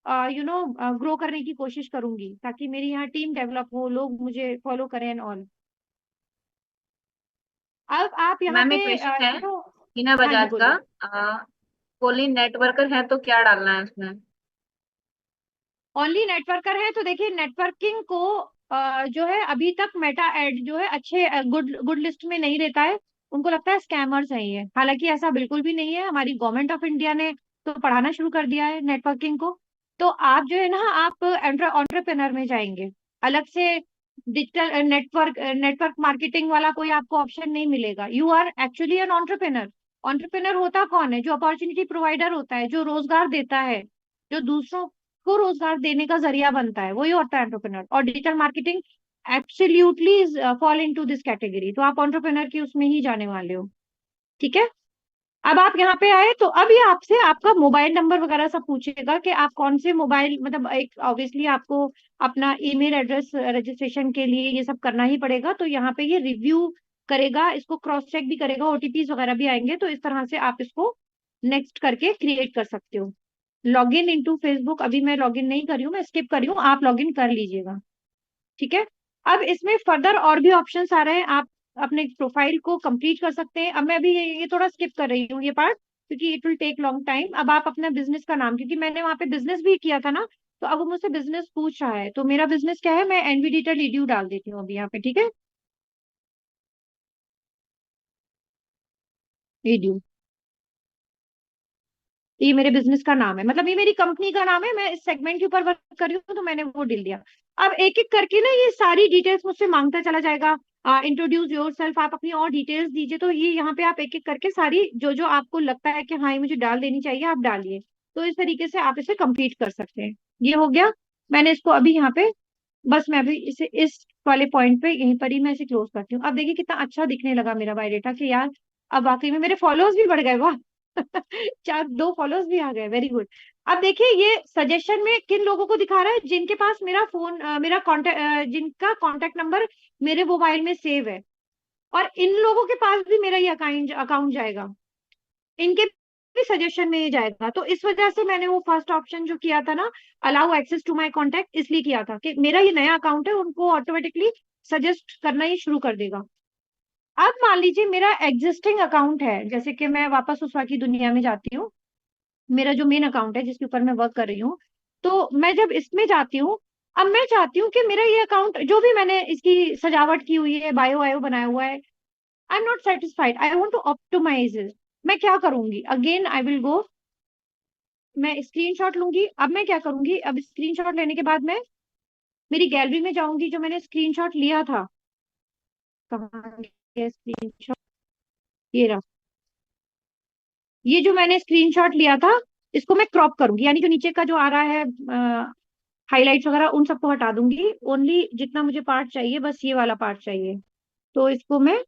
ग्रो करने की कोशिश करूंगी, ताकि मेरी यहाँ टीम डेवलप हो, लोग मुझे फॉलो करें एंड ऑल। अब आप यहाँ मैम पे एक क्वेश्चन है हीना हाँ जी बजाज का। बोलिए। कोली नेटवर्कर है तो क्या डालना है उसमें? ओनली नेटवर्कर है, तो देखिए नेटवर्किंग को जो है अभी तक मेटा एड जो है अच्छे गुड गुड लिस्ट में नहीं रहता है। उनको लगता है स्कैमर्स है ये, हालांकि ऐसा बिल्कुल भी नहीं है। हमारी गवर्नमेंट ऑफ इंडिया ने तो पढ़ाना शुरू कर दिया है नेटवर्किंग को। तो आप जो है ना, आप एंटरप्रेनर में जाएंगे, अलग से डिजिटल नेटवर्क मार्केटिंग वाला कोई आपको ऑप्शन नहीं मिलेगा। You are actually an entrepreneur. Entrepreneur होता कौन है? जो अपॉर्चुनिटी प्रोवाइडर होता है, जो रोजगार देता है, जो दूसरों को रोजगार देने का जरिया बनता है, वही होता है एंटरप्रेन्योर। और digital marketing absolutely fall into this category. तो आप एंटरप्रेन्योर की उसमें ही जाने वाले हो, ठीक है। अब आप यहाँ पे आए, तो अब ये आपसे आपका मोबाइल नंबर वगैरह सब पूछेगा कि आप कौन से मोबाइल, मतलब एक ऑब्वियसली आपको अपना ईमेल एड्रेस रजिस्ट्रेशन के लिए ये सब करना ही पड़ेगा। तो यहाँ पे ये रिव्यू करेगा, इसको क्रॉस चेक भी करेगा, ओटीपीज वगैरह भी आएंगे, तो इस तरह से आप इसको नेक्स्ट करके क्रिएट कर सकते हो। लॉगिन इनटू फेसबुक अभी मैं लॉगिन नहीं कर रही हूँ, मैं स्किप कर रही हूँ, आप लॉगिन कर लीजिएगा, ठीक है। अब इसमें फर्दर और भी ऑप्शंस आ रहे हैं, आप अपने प्रोफाइल को कंप्लीट कर सकते हैं। अब मैं अभी ये थोड़ा स्किप कर रही हूँ ये पार्ट, क्योंकि it will take long time. अब आप अपना बिजनेस का नाम, क्योंकि मैंने वहां पे बिजनेस भी किया था ना, तो अब वो मुझसे बिजनेस पूछ रहा है, तो मेरा बिजनेस क्या है, मैं एनवी डिजिटल ईडीयू डाल देती हूँ अभी यहाँ पे, ठीक है। ईडीयू, ये मेरे बिजनेस का नाम है, मतलब ये मेरी कंपनी का नाम है, मैं इस सेगमेंट के ऊपर वर्क कर रही हूँ, तो मैंने वो डिल दिया। अब एक एक करके ना ये सारी डिटेल्स मुझसे मांगता चला जाएगा। इंट्रोड्यूस योर सेल्फ, आप अपनी और डिटेल्स दीजिए। तो ये यहाँ पे आप एक एक करके सारी जो जो आपको लगता है कि हाँ ये मुझे डाल देनी चाहिए, आप डालिए। तो इस तरीके से आप इसे कंप्लीट कर सकते हैं। ये हो गया, मैंने इसको अभी यहाँ पे, बस मैं अभी इसे इस वाले पॉइंट पे यहीं पर ही मैं इसे क्लोज करती हूँ। अब देखिए कितना अच्छा दिखने लगा मेरा बायोडेटा, कि यार अब वाकई में मेरे फॉलोअर्स भी बढ़ गए, वाह। चार दो फॉलोअर्स भी आ गए, वेरी गुड। अब देखिए ये सजेशन में किन लोगों को दिखा रहा है, जिनके पास मेरा फोन मेरा कॉन्टेक्ट जिनका कॉन्टेक्ट नंबर मेरे मोबाइल में सेव है, और इन लोगों के पास भी मेरा ये अकाउंट अकाउंट जाएगा, इनके भी सजेशन में ये जाएगा। तो इस वजह से मैंने वो फर्स्ट ऑप्शन जो किया था ना, allow access to my contact, इसलिए किया था कि मेरा ये नया अकाउंट है, उनको ऑटोमेटिकली सजेस्ट करना ही शुरू कर देगा। अब मान लीजिए मेरा एग्जिस्टिंग अकाउंट है, जैसे कि मैं वापस उस की दुनिया में जाती हूँ, मेरा जो मेन अकाउंट है जिसके ऊपर मैं वर्क कर रही हूँ, तो मैं जब इसमें जाती हूँ, अब मैं चाहती हूँ कि मेरा ये अकाउंट, जो भी मैंने इसकी सजावट की हुई है, बायो वायो बनाया हुआ है, I am not satisfied, I want to optimise it. मैं क्या करूंगी? अगेन आई विल गो, मैं स्क्रीनशॉट लूंगी। अब मैं क्या करूंगी? अब स्क्रीनशॉट लेने के बाद मैं मेरी गैलरी में जाऊंगी, जो मैंने स्क्रीनशॉट लिया था। कहाँ गया स्क्रीनशॉट? ये रहा। ये जो मैंने स्क्रीनशॉट लिया था, इसको मैं क्रॉप करूंगी, यानी जो नीचे का जो आ रहा है हाइलाइट्स वगैरह, उन सबको हटा दूंगी। ओनली जितना मुझे पार्ट चाहिए, बस ये वाला पार्ट चाहिए। तो इसको मैं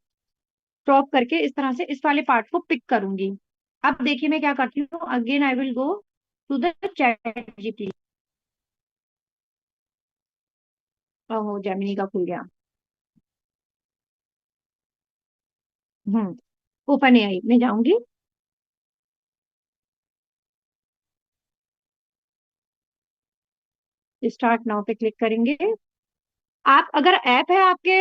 क्रॉप करके इस तरह से इस वाले पार्ट को पिक करूंगी। अब देखिए मैं क्या करती हूँ। Again I will go to the ChatGPT. ओहो, जेमिनी का खुल गया। हम्म। ओपन एआई में जाऊंगी। स्टार्ट नाउ पे क्लिक करेंगे। आप अगर ऐप है आपके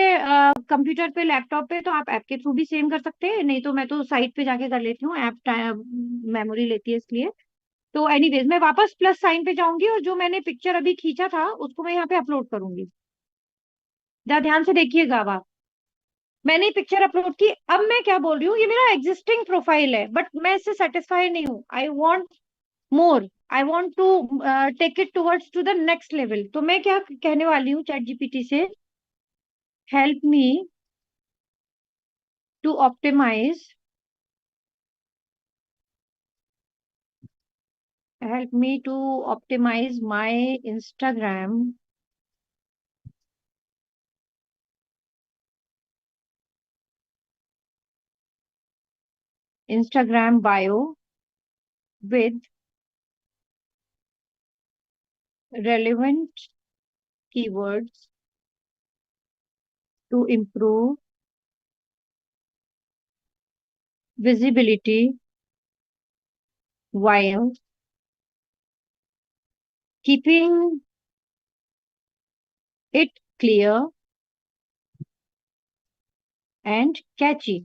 कंप्यूटर पे, लैपटॉप पे, तो आप ऐप के थ्रू भी सेम कर सकते हैं, नहीं तो मैं तो साइट पे जाके कर लेती हूँ। ऐप मेमोरी लेती है इसलिए। तो एनीवेज मैं वापस प्लस साइन पे जाऊंगी, और जो मैंने पिक्चर अभी खींचा था उसको मैं यहाँ पे अपलोड करूंगी। जरा ध्यान से देखिएगा अब आप। मैंने पिक्चर अपलोड की। अब मैं क्या बोल रही हूँ, ये मेरा एग्जिस्टिंग प्रोफाइल है, बट मैं इससे सेटिस्फाइड नहीं हूँ। I want more, I want to take it towards to the next level. तो मैं क्या कहने वाली हूँ चैट जीपीटी से, help me to optimise, help me to optimize my Instagram bio with relevant keywords to improve visibility while keeping it clear and catchy।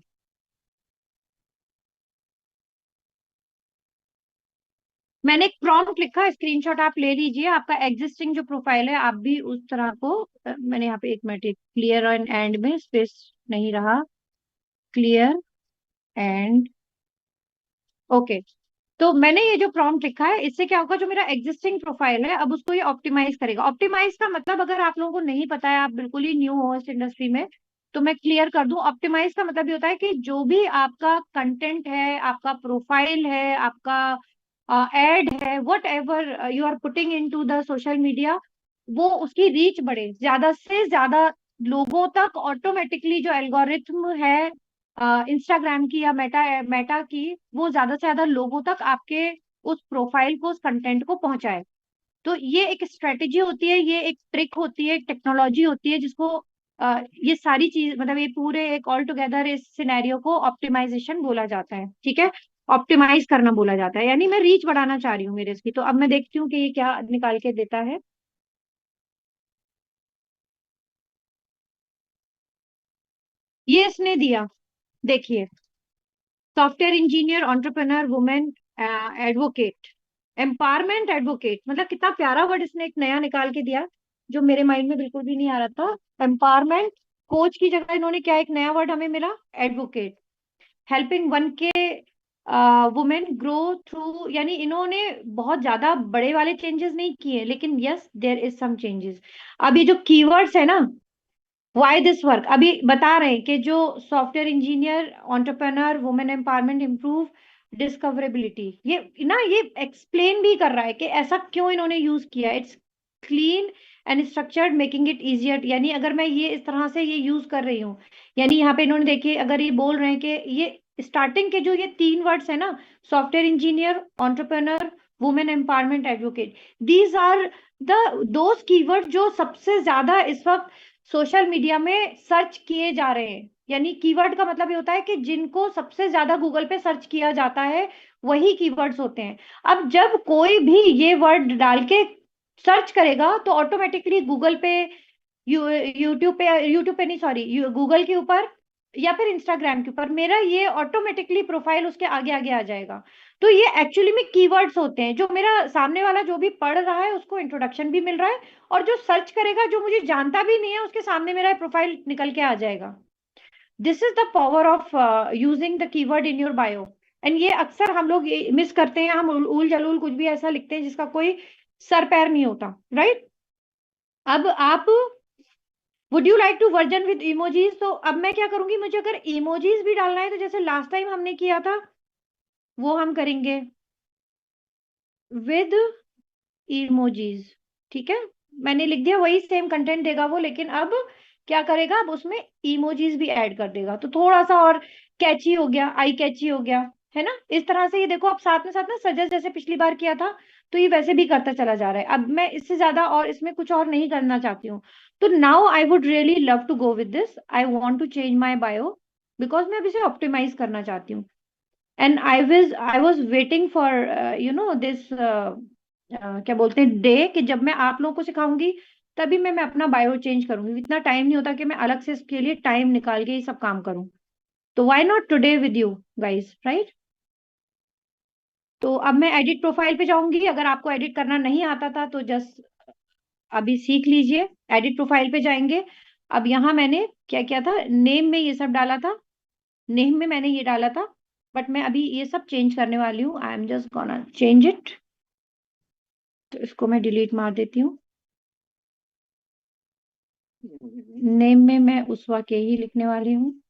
मैंने एक प्रॉम्प्ट लिखा, स्क्रीनशॉट आप ले लीजिए। आपका एग्जिस्टिंग जो प्रोफाइल है, आप भी उस तरह को मैंने यहाँ पे एक मिनट, क्लियर एंड एंड में स्पेस नहीं रहा, क्लियर एंड ओके। तो मैंने ये जो प्रॉम्प्ट लिखा है, इससे क्या होगा, जो मेरा एग्जिस्टिंग प्रोफाइल है, अब उसको ये ऑप्टिमाइज करेगा। ऑप्टिमाइज का मतलब, अगर आप लोगों को नहीं पता है, आप बिल्कुल ही न्यू हो इस इंडस्ट्री में, तो मैं क्लियर कर दूं। ऑप्टिमाइज का मतलब ये होता है कि जो भी आपका कंटेंट है, आपका प्रोफाइल है, आपका एड है, whatever you are putting in to the social media, वो उसकी रीच बढ़े, ज्यादा से ज्यादा लोगों तक। ऑटोमेटिकली जो एल्गोरिथम है इंस्टाग्राम की या मेटा मेटा की, वो ज्यादा से ज्यादा लोगों तक आपके उस प्रोफाइल को, उस कंटेंट को पहुंचाए। तो ये एक स्ट्रेटेजी होती है, ये एक ट्रिक होती है, एक टेक्नोलॉजी होती है, जिसको ये सारी चीज, मतलब ये पूरे एक ऑल टुगेदर इस सिनेरियो को ऑप्टिमाइजेशन बोला जाता है। ठीक है, ऑप्टिमाइज करना बोला जाता है। यानी मैं रीच बढ़ाना चाह रही हूँ मेरे इसकी। तो अब मैं देखती हूँ कि ये क्या निकाल के देता है। ये इसने दिया, देखिए, software engineer, entrepreneur, women, advocate, empowerment advocate. मतलब कितना प्यारा वर्ड इसने एक नया निकाल के दिया, जो मेरे माइंड में बिल्कुल भी नहीं आ रहा था। एम्पावरमेंट, कोच की जगह इन्होंने क्या एक नया वर्ड हमें मिला, advocate. Helping 1K women grow through, यानी इन्होंने बहुत ज्यादा बड़े वाले चेंजेस नहीं किए, लेकिन yes there is some changes. अब ये जो कीवर्ड्स है ना, वाई दिस वर्क, अभी बता रहे हैं कि जो software engineer, entrepreneur, women empowerment, improve discoverability, ये एक्सप्लेन भी कर रहा है कि ऐसा क्यों इन्होंने यूज किया। It's clean and structured making it easier. यानी अगर मैं ये इस तरह से ये यूज कर रही हूँ, यानी यहाँ पे इन्होंने देखिए, अगर ये बोल रहे हैं कि ये स्टार्टिंग के जो ये 3 वर्ड्स है ना, software engineer, entrepreneur, women empowerment, advocate, these are the those keyword जो सबसे ज्यादा इस वक्त सोशल मीडिया में सर्च किए जा रहे हैं। यानी कीवर्ड का मतलब ये होता है कि जिनको सबसे ज्यादा गूगल पे सर्च किया जाता है, वही कीवर्ड्स होते हैं। अब जब कोई भी ये वर्ड डाल के सर्च करेगा, तो ऑटोमेटिकली गूगल पे, यूट्यूब पे नहीं, सॉरी, गूगल के ऊपर या फिर इंस्टाग्राम के ऊपर, मेरा ये ऑटोमेटिकली प्रोफाइल उसके आगे आगे आ जाएगा। तो ये एक्चुअली में कीवर्ड्स होते हैं, जो मेरा सामने वाला जो भी पढ़ रहा है उसको इंट्रोडक्शन भी मिल रहा है, और जो सर्च करेगा जो मुझे जानता भी नहीं है उसके सामने मेरा प्रोफाइल निकल के आ जाएगा। This is the power of using the keyword in your bio. And ये अक्सर हम लोग मिस करते हैं, हम उल जलूल कुछ भी ऐसा लिखते हैं जिसका कोई सर पैर नहीं होता, राइट? अब आप, would you like to version with emojis? तो अब मैं क्या करूंगी, मुझे अगर इमोजीज भी डालना है तो जैसे लास्ट टाइम हमने किया था वो हम करेंगे विद इमोजीज। ठीक है, मैंने लिख दिया, वही सेम कंटेंट देगा वो, लेकिन अब क्या करेगा, अब उसमें इमोजीज भी ऐड कर देगा, तो थोड़ा सा और कैची हो गया, आई कैची हो गया, है ना? इस तरह से ये देखो, अब साथ में सजेस्ट जैसे पिछली बार किया था, तो ये वैसे भी करता चला जा रहा है। अब मैं इससे ज्यादा और इसमें कुछ और नहीं करना चाहती हूँ। तो now I would really love to go with this, I want to change my bio, because मैं अब इसे ऑप्टिमाइज करना चाहती हूँ। And I was waiting for you know this, क्या बोलते हैं, डे, कि जब मैं आप लोगों को सिखाऊंगी तभी मैं अपना बायो चेंज करूंगी। इतना टाइम नहीं होता कि मैं अलग से इसके लिए टाइम निकाल के ये सब काम करूं। तो why not today with you guys, right? तो अब मैं एडिट प्रोफाइल पे जाऊंगी, अगर आपको एडिट करना नहीं आता था तो जस्ट अभी सीख लीजिए। एडिट प्रोफाइल पे जाएंगे। अब यहाँ मैंने क्या किया था, नेम में ये सब डाला था, नेम में मैंने ये डाला था, बट मैं अभी ये सब चेंज करने वाली हूँ। I am just gonna change it. तो इसको मैं डिलीट मार देती हूँ। नेम में मैं उस्वा के ही लिखने वाली हूँ।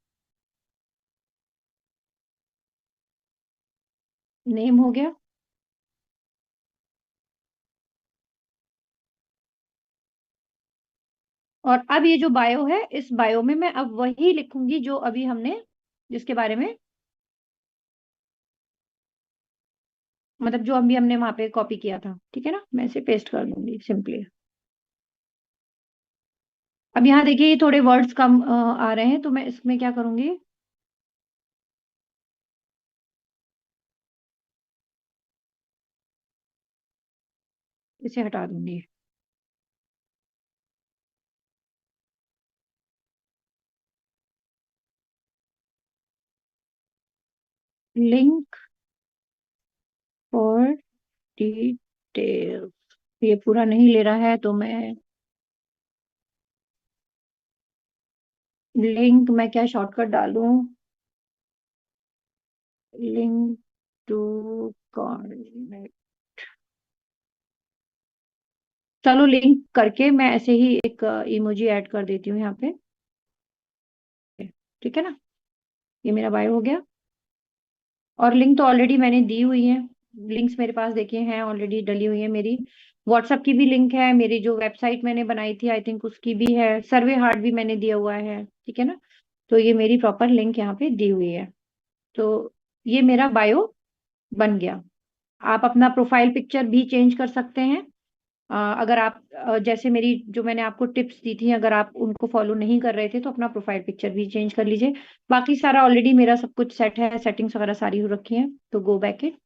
नेम हो गया। और अब ये जो बायो है, इस बायो में मैं अब वही लिखूंगी जो अभी हमने, जिसके बारे में, मतलब जो अभी हमने वहां पे कॉपी किया था। ठीक है ना, मैं इसे पेस्ट कर दूंगी सिंपली। अब यहाँ देखिए ये थोड़े वर्ड्स कम आ रहे हैं, तो मैं इसमें क्या करूंगी, इसे हटा दूंगी। लिंक फॉर डिटेल्स, ये पूरा नहीं ले रहा है, तो मैं लिंक, मैं क्या शॉर्टकट डालूं, लिंक टू कॉर्डिनेट। चलो लिंक करके मैं ऐसे ही एक इमोजी ऐड कर देती हूँ यहाँ पे। ठीक है ना, ये मेरा बायो हो गया। और लिंक तो ऑलरेडी मैंने दी हुई है, लिंक्स मेरे पास देखिए हैं, ऑलरेडी डली हुई है मेरी। व्हाट्सएप की भी लिंक है, मेरी जो वेबसाइट मैंने बनाई थी आई थिंक उसकी भी है, सर्वे हार्ट भी मैंने दिया हुआ है। ठीक है ना, तो ये मेरी प्रॉपर लिंक यहाँ पे दी हुई है। तो ये मेरा बायो बन गया। आप अपना प्रोफाइल पिक्चर भी चेंज कर सकते हैं। अगर आप जैसे मेरी जो मैंने आपको टिप्स दी थी, अगर आप उनको फॉलो नहीं कर रहे थे तो अपना प्रोफाइल पिक्चर भी चेंज कर लीजिए। बाकी सारा ऑलरेडी मेरा सब कुछ सेट है, सेटिंग्स वगैरह सारी हो रखी हैं, तो गो बैक इट।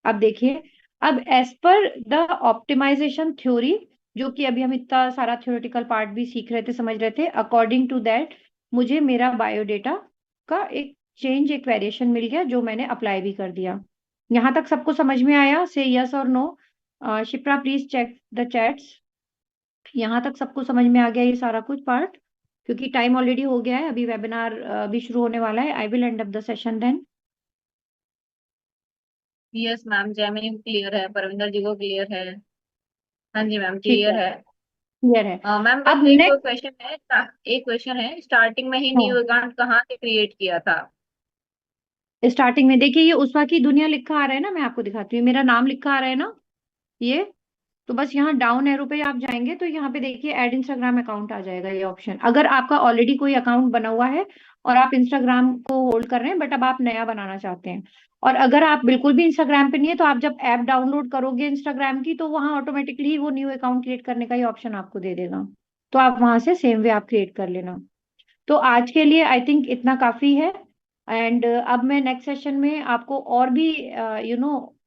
अब देखिए, अब as per the optimisation theory, जो कि अभी हम इतना सारा थ्योरेटिकल पार्ट भी सीख रहे थे, समझ रहे थे, अकॉर्डिंग टू दैट मुझे मेरा बायोडेटा का एक चेंज, एक वेरिएशन मिल गया, जो मैंने अप्लाई भी कर दिया। यहाँ तक सबको समझ में आया? से यस और no. Shipra please check the chats. यहाँ तक सबको समझ में आ गया ये सारा कुछ पार्ट? क्योंकि टाइम ऑलरेडी हो गया है, अभी वेबिनार भी शुरू होने वाला है। I will end up the session then. Yes ma'am, Gemini clear है, परविंदर जी को क्लियर है। हाँ जी मैम, ठीक क्लियर है, है। क्लियर है। मैम अब बस एक नेक्स्ट, क्वेश्चन है, एक क्वेश्चन है, स्टार्टिंग में ही न्यू अकाउंट कहाँ से क्रिएट किया था? स्टार्टिंग में देखिए ये उषा की दुनिया लिखा आ रहा है ना, मैं आपको दिखाती हूँ, मेरा नाम लिखा आ रहा है ना ये। तो बस यहाँ डाउन एरो पे आप जाएंगे तो यहाँ पे देखिए ऐड इंस्टाग्राम अकाउंट आ जाएगा, ये ऑप्शन। अगर आपका ऑलरेडी कोई अकाउंट बना हुआ है और आप इंस्टाग्राम को होल्ड कर रहे हैं, बट अब आप नया बनाना चाहते हैं, और अगर आप बिल्कुल भी इंस्टाग्राम पे नहीं है, तो आप जब ऐप डाउनलोड करोगे इंस्टाग्राम की, तो वहाँ ऑटोमेटिकली वो न्यू अकाउंट क्रिएट करने का ही ऑप्शन आपको दे देगा। तो आप वहां से सेम वे आप क्रिएट कर लेना। तो आज के लिए आई थिंक इतना काफी है। एंड अब मैं नेक्स्ट सेशन में आपको और भी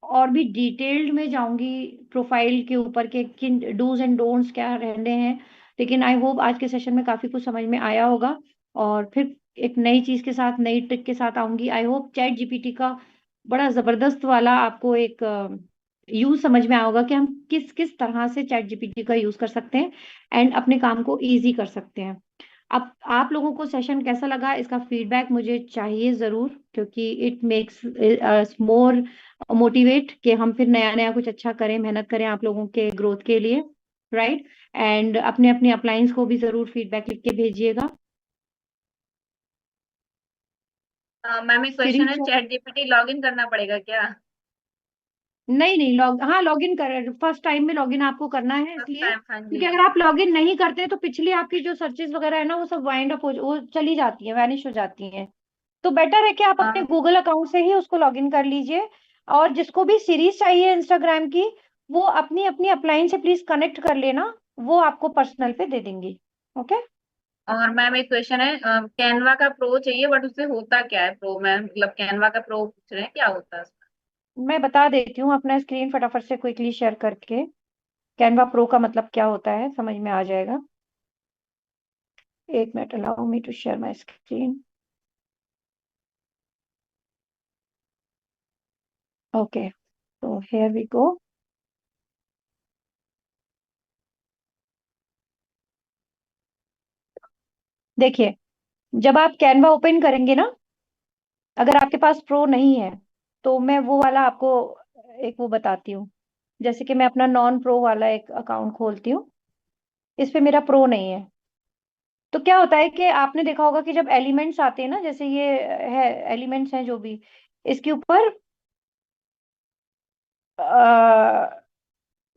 और भी डिटेल्ड में जाऊंगी प्रोफाइल के ऊपर के किन डूज एंड डोंट्स क्या रहने हैं। लेकिन आई होप आज के सेशन में काफी कुछ समझ में आया होगा। और फिर एक नई चीज के साथ, नई ट्रिक के साथ आऊंगी। आई होप चैट जीपीटी का बड़ा जबरदस्त वाला आपको एक यूज समझ में आएगा कि हम किस किस तरह से चैट जीपीटी का यूज कर सकते हैं एंड अपने काम को इजी कर सकते हैं। अब आप लोगों को सेशन कैसा लगा, इसका फीडबैक मुझे चाहिए जरूर, क्योंकि इट मेक्स मोर मोटिवेट कि हम फिर नया नया कुछ अच्छा करें, मेहनत करें आप लोगों के ग्रोथ के लिए, राइट। एंड अपने अपने अप्लायंस को भी जरूर फीडबैक लिख के भेजिएगा। मैम एक क्वेश्चन है, Shirish, chat GPT log in करना पड़ेगा क्या? नहीं नहीं, हाँ, लॉगिन कर, फर्स्ट टाइम में लॉगिन आपको करना है, फर्स्ट इसलिए टाइम, हाँ क्योंकि जी। अगर आप लॉगिन नहीं करते हैं तो पिछली आपकी जो सर्चेज वगैरह है ना, वो सब वाइंड अप हो, वो चली जाती है, वैनिश हो जाती हैं। तो बेटर है कि आप अपने हाँ। गूगल अकाउंट से ही उसको लॉगिन कर लीजिए। और जिसको भी सीरीज चाहिए इंस्टाग्राम की, वो अपनी अपनी अपलाइन से प्लीज कनेक्ट कर लेना, वो आपको पर्सनल पे दे देंगी। ओके। और मैम एक क्वेश्चन है, कैनवा का प्रो चाहिए, बट उससे होता क्या है प्रो मैम? मतलब कैनवा का प्रो पूछ रहे हैं, क्या होता है उसका? मैं बता देती हूँ, अपना स्क्रीन फटाफट से क्विकली शेयर करके। कैनवा प्रो का मतलब क्या होता है समझ में आ जाएगा। एक minute, allow me to share my screen. Okay, तो हियर वी गो। देखिए, जब आप कैनवा ओपन करेंगे ना, अगर आपके पास प्रो नहीं है तो मैं वो वाला आपको एक वो बताती हूँ। जैसे कि मैं अपना नॉन प्रो वाला एक अकाउंट खोलती हूँ, इस पे मेरा प्रो नहीं है। तो क्या होता है कि आपने देखा होगा कि जब एलिमेंट्स आते हैं ना, जैसे ये है, एलिमेंट्स हैं जो भी, इसके ऊपर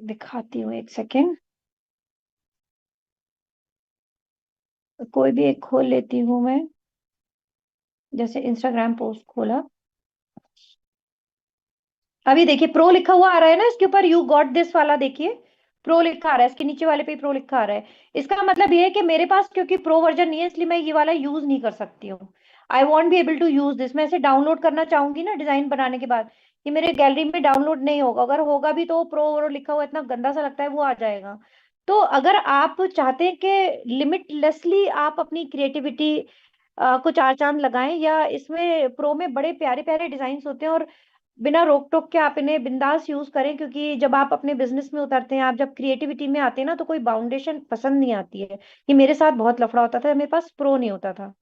दिखाती हूँ, एक सेकेंड, कोई भी एक खोल लेती हूँ मैं। जैसे इंस्टाग्राम पोस्ट खोला, अभी देखिए प्रो लिखा हुआ आ रहा है ना इसके ऊपर, यू गॉट दिस वाला, देखिए प्रो लिखा आ रहा है, इसके नीचे वाले पे प्रो लिखा आ रहा है। इसका मतलब ये है कि मेरे पास क्योंकि प्रो वर्जन नहीं है, इसलिए मैं ये वाला यूज नहीं कर सकती हूँ। I want be able to use this. मैं इसे डाउनलोड करना चाहूंगी ना डिजाइन बनाने के बाद, ये मेरे गैलरी में डाउनलोड नहीं होगा। अगर होगा भी तो प्रो वो लिखा हुआ इतना गंदा सा लगता है, वो आ जाएगा। तो अगर आप चाहते हैं कि लिमिटलेसली आप अपनी क्रिएटिविटी को चार चांद लगाएं, या इसमें प्रो में बड़े प्यारे प्यारे डिजाइन होते हैं और बिना रोक टोक के आप इन्हें बिंदास यूज करें, क्योंकि जब आप अपने बिजनेस में उतरते हैं, आप जब क्रिएटिविटी में आते हैं ना, तो कोई बाउंडेशन पसंद नहीं आती है। ये मेरे साथ बहुत लफड़ा होता था, मेरे पास प्रो नहीं होता था।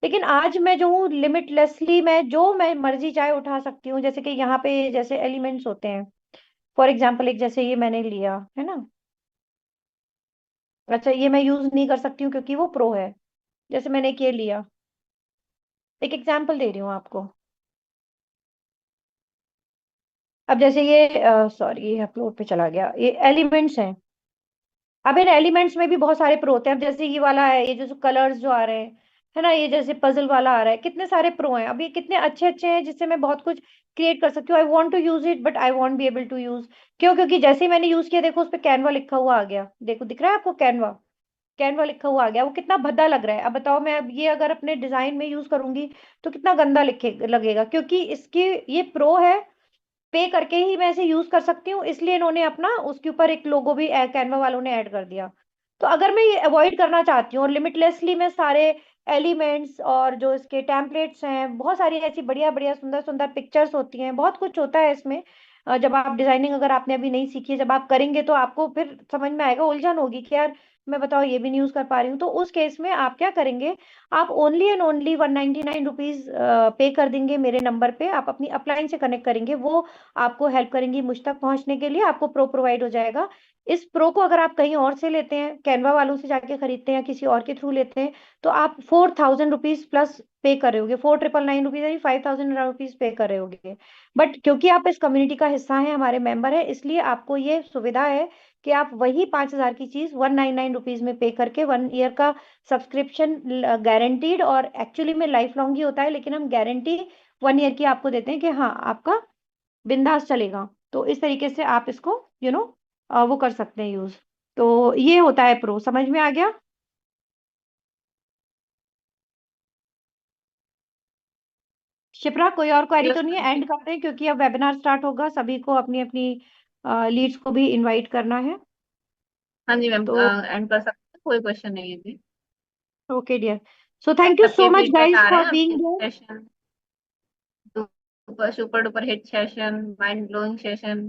लेकिन आज मैं जो हूँ, लिमिटलेसली मैं जो मैं मर्जी चाहे उठा सकती हूँ। जैसे कि यहाँ पे जैसे एलिमेंट्स होते हैं, फॉर एग्जाम्पल एक जैसे ये मैंने लिया है ना, अच्छा ये मैं यूज नहीं कर सकती हूँ क्योंकि वो प्रो है। जैसे मैंने एक ये लिया, एक एग्जाम्पल दे रही हूँ आपको। अब जैसे ये, सॉरी ये अपलोड पे चला गया, ये एलिमेंट्स हैं। अब इन एलिमेंट्स में भी बहुत सारे प्रो होते हैं। अब जैसे ये वाला है, ये जो कलर्स जो आ रहे हैं, है ना, ये जैसे पजल वाला आ रहा है, कितने सारे प्रो हैं। अब ये कितने अच्छे अच्छे हैं, जिससे मैं बहुत कुछ क्रिएट कर सकती हूँ। I want to use it but I want be able to use. क्यों? क्योंकि जैसे ही मैंने यूज किया, देखो उस पर कैनवा लिखा हुआ आ गया, देखो दिख रहा है आपको कैनवा? कैनवा लिखा हुआ आ गया, वो कितना भद्दा लग रहा है। अब बताओ, मैं अब ये अगर अपने डिजाइन में यूज करूंगी तो कितना गंदा लिखे लगेगा, क्योंकि इसकी ये प्रो है, पे करके ही मैं इसे यूज कर सकती हूँ, इसलिए इन्होंने अपना उसके ऊपर एक लोगो भी कैनवा वालों ने ऐड कर दिया। तो अगर मैं ये अवॉइड करना चाहती हूँ और लिमिटलेसली मैं सारे एलिमेंट्स और जो इसके टेम्पलेट्स हैं, बहुत सारी ऐसी बढ़िया बढ़िया सुंदर सुंदर पिक्चर्स होती हैं, बहुत कुछ होता है इसमें। जब आप डिजाइनिंग अगर आपने अभी नहीं सीखी है, जब आप करेंगे तो आपको फिर समझ में आएगा, उलझन होगी कि यार मैं बताओ ये भी नहीं यूज कर पा रही हूँ। तो उस केस में आप क्या करेंगे, आप ओनली एंड ओनली 199 रुपीज पे कर देंगे मेरे नंबर पे। आप अपनी अपलाइन से कनेक्ट करेंगे, वो आपको हेल्प करेंगी मुझ तक पहुंचने के लिए, आपको प्रो प्रोवाइड हो जाएगा। इस प्रो को अगर आप कहीं और से लेते हैं, कैनवा वालों से जाके खरीदते हैं या किसी और के थ्रू लेते हैं, तो आप 4000 रुपीज प्लस पे कर रहे होगे, 4999 रुपीज, यानी 5000 रुपीज पे कर रहे होगे। बट क्योंकि आप इस कम्युनिटी का हिस्सा हैं, हमारे मेंबर है, इसलिए आपको ये सुविधा है कि आप वही 5000 की चीज 199 रुपीज में पे करके 1 ईयर का सब्सक्रिप्शन गारंटीड, और एक्चुअली में लाइफ लॉन्ग ही होता है, लेकिन हम गारंटी 1 ईयर की आपको देते हैं कि हाँ आपका बिंदास चलेगा। तो इस तरीके से आप इसको वो कर सकते हैं यूज। तो ये होता है प्रो, समझ में आ गया? शिप्रा, कोई और क्वेरी तो यस नहीं मैम, है? ठीक। एंड करते हैं क्योंकि अब वेबिनार स्टार्ट होगा, सभी को अपनी अपनी लीड्स को भी इनवाइट करना है। हाँ जी मैम, तो एंड कर सकते हैं, कोई क्वेश्चन नहीं है जी। Okay dear, So thank you सबके so much फीडबैक guys आ रहे for हैं being आपके there. Session, super super duper hit session, mind blowing session.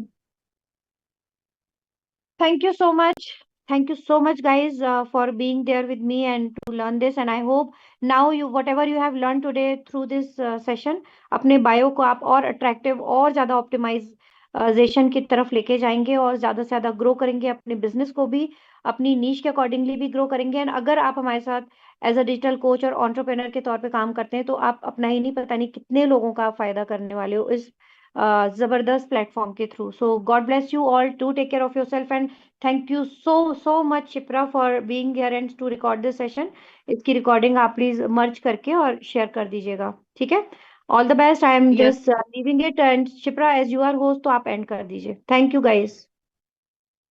Thank you so much. Thank you so much, guys, for being there with me and to learn this. And I hope now you, whatever you have learned today through this session, अपने बायो को आप और अट्रैक्टिव और ज़्यादा ऑप्टिमाइजेशन की तरफ लेके जाएंगे और ज़्यादा से ज़्यादा ग्रो करेंगे, अपने बिजनेस को भी अपनी नीश के अकॉर्डिंगली भी ग्रो करेंगे। एंड अगर आप हमारे साथ एज अ डिजिटल कोच और एंटरप्रेन्योर के तौर पे काम करते हैं तो आप अपना ही नहीं, पता नहीं कितने लोगों का आप फायदा करने वाले हो इस जबरदस्त प्लेटफॉर्म के थ्रू। So God bless you all, to take care of yourself and thank you so much Shipra for being here and to record this session. इसकी रिकॉर्डिंग आप प्लीज मर्ज करके और शेयर कर दीजिएगा, ठीक है? All the best, I am yes, just leaving it and Shipra as you are host तो आप एंड कर दीजिए। Thank you guys.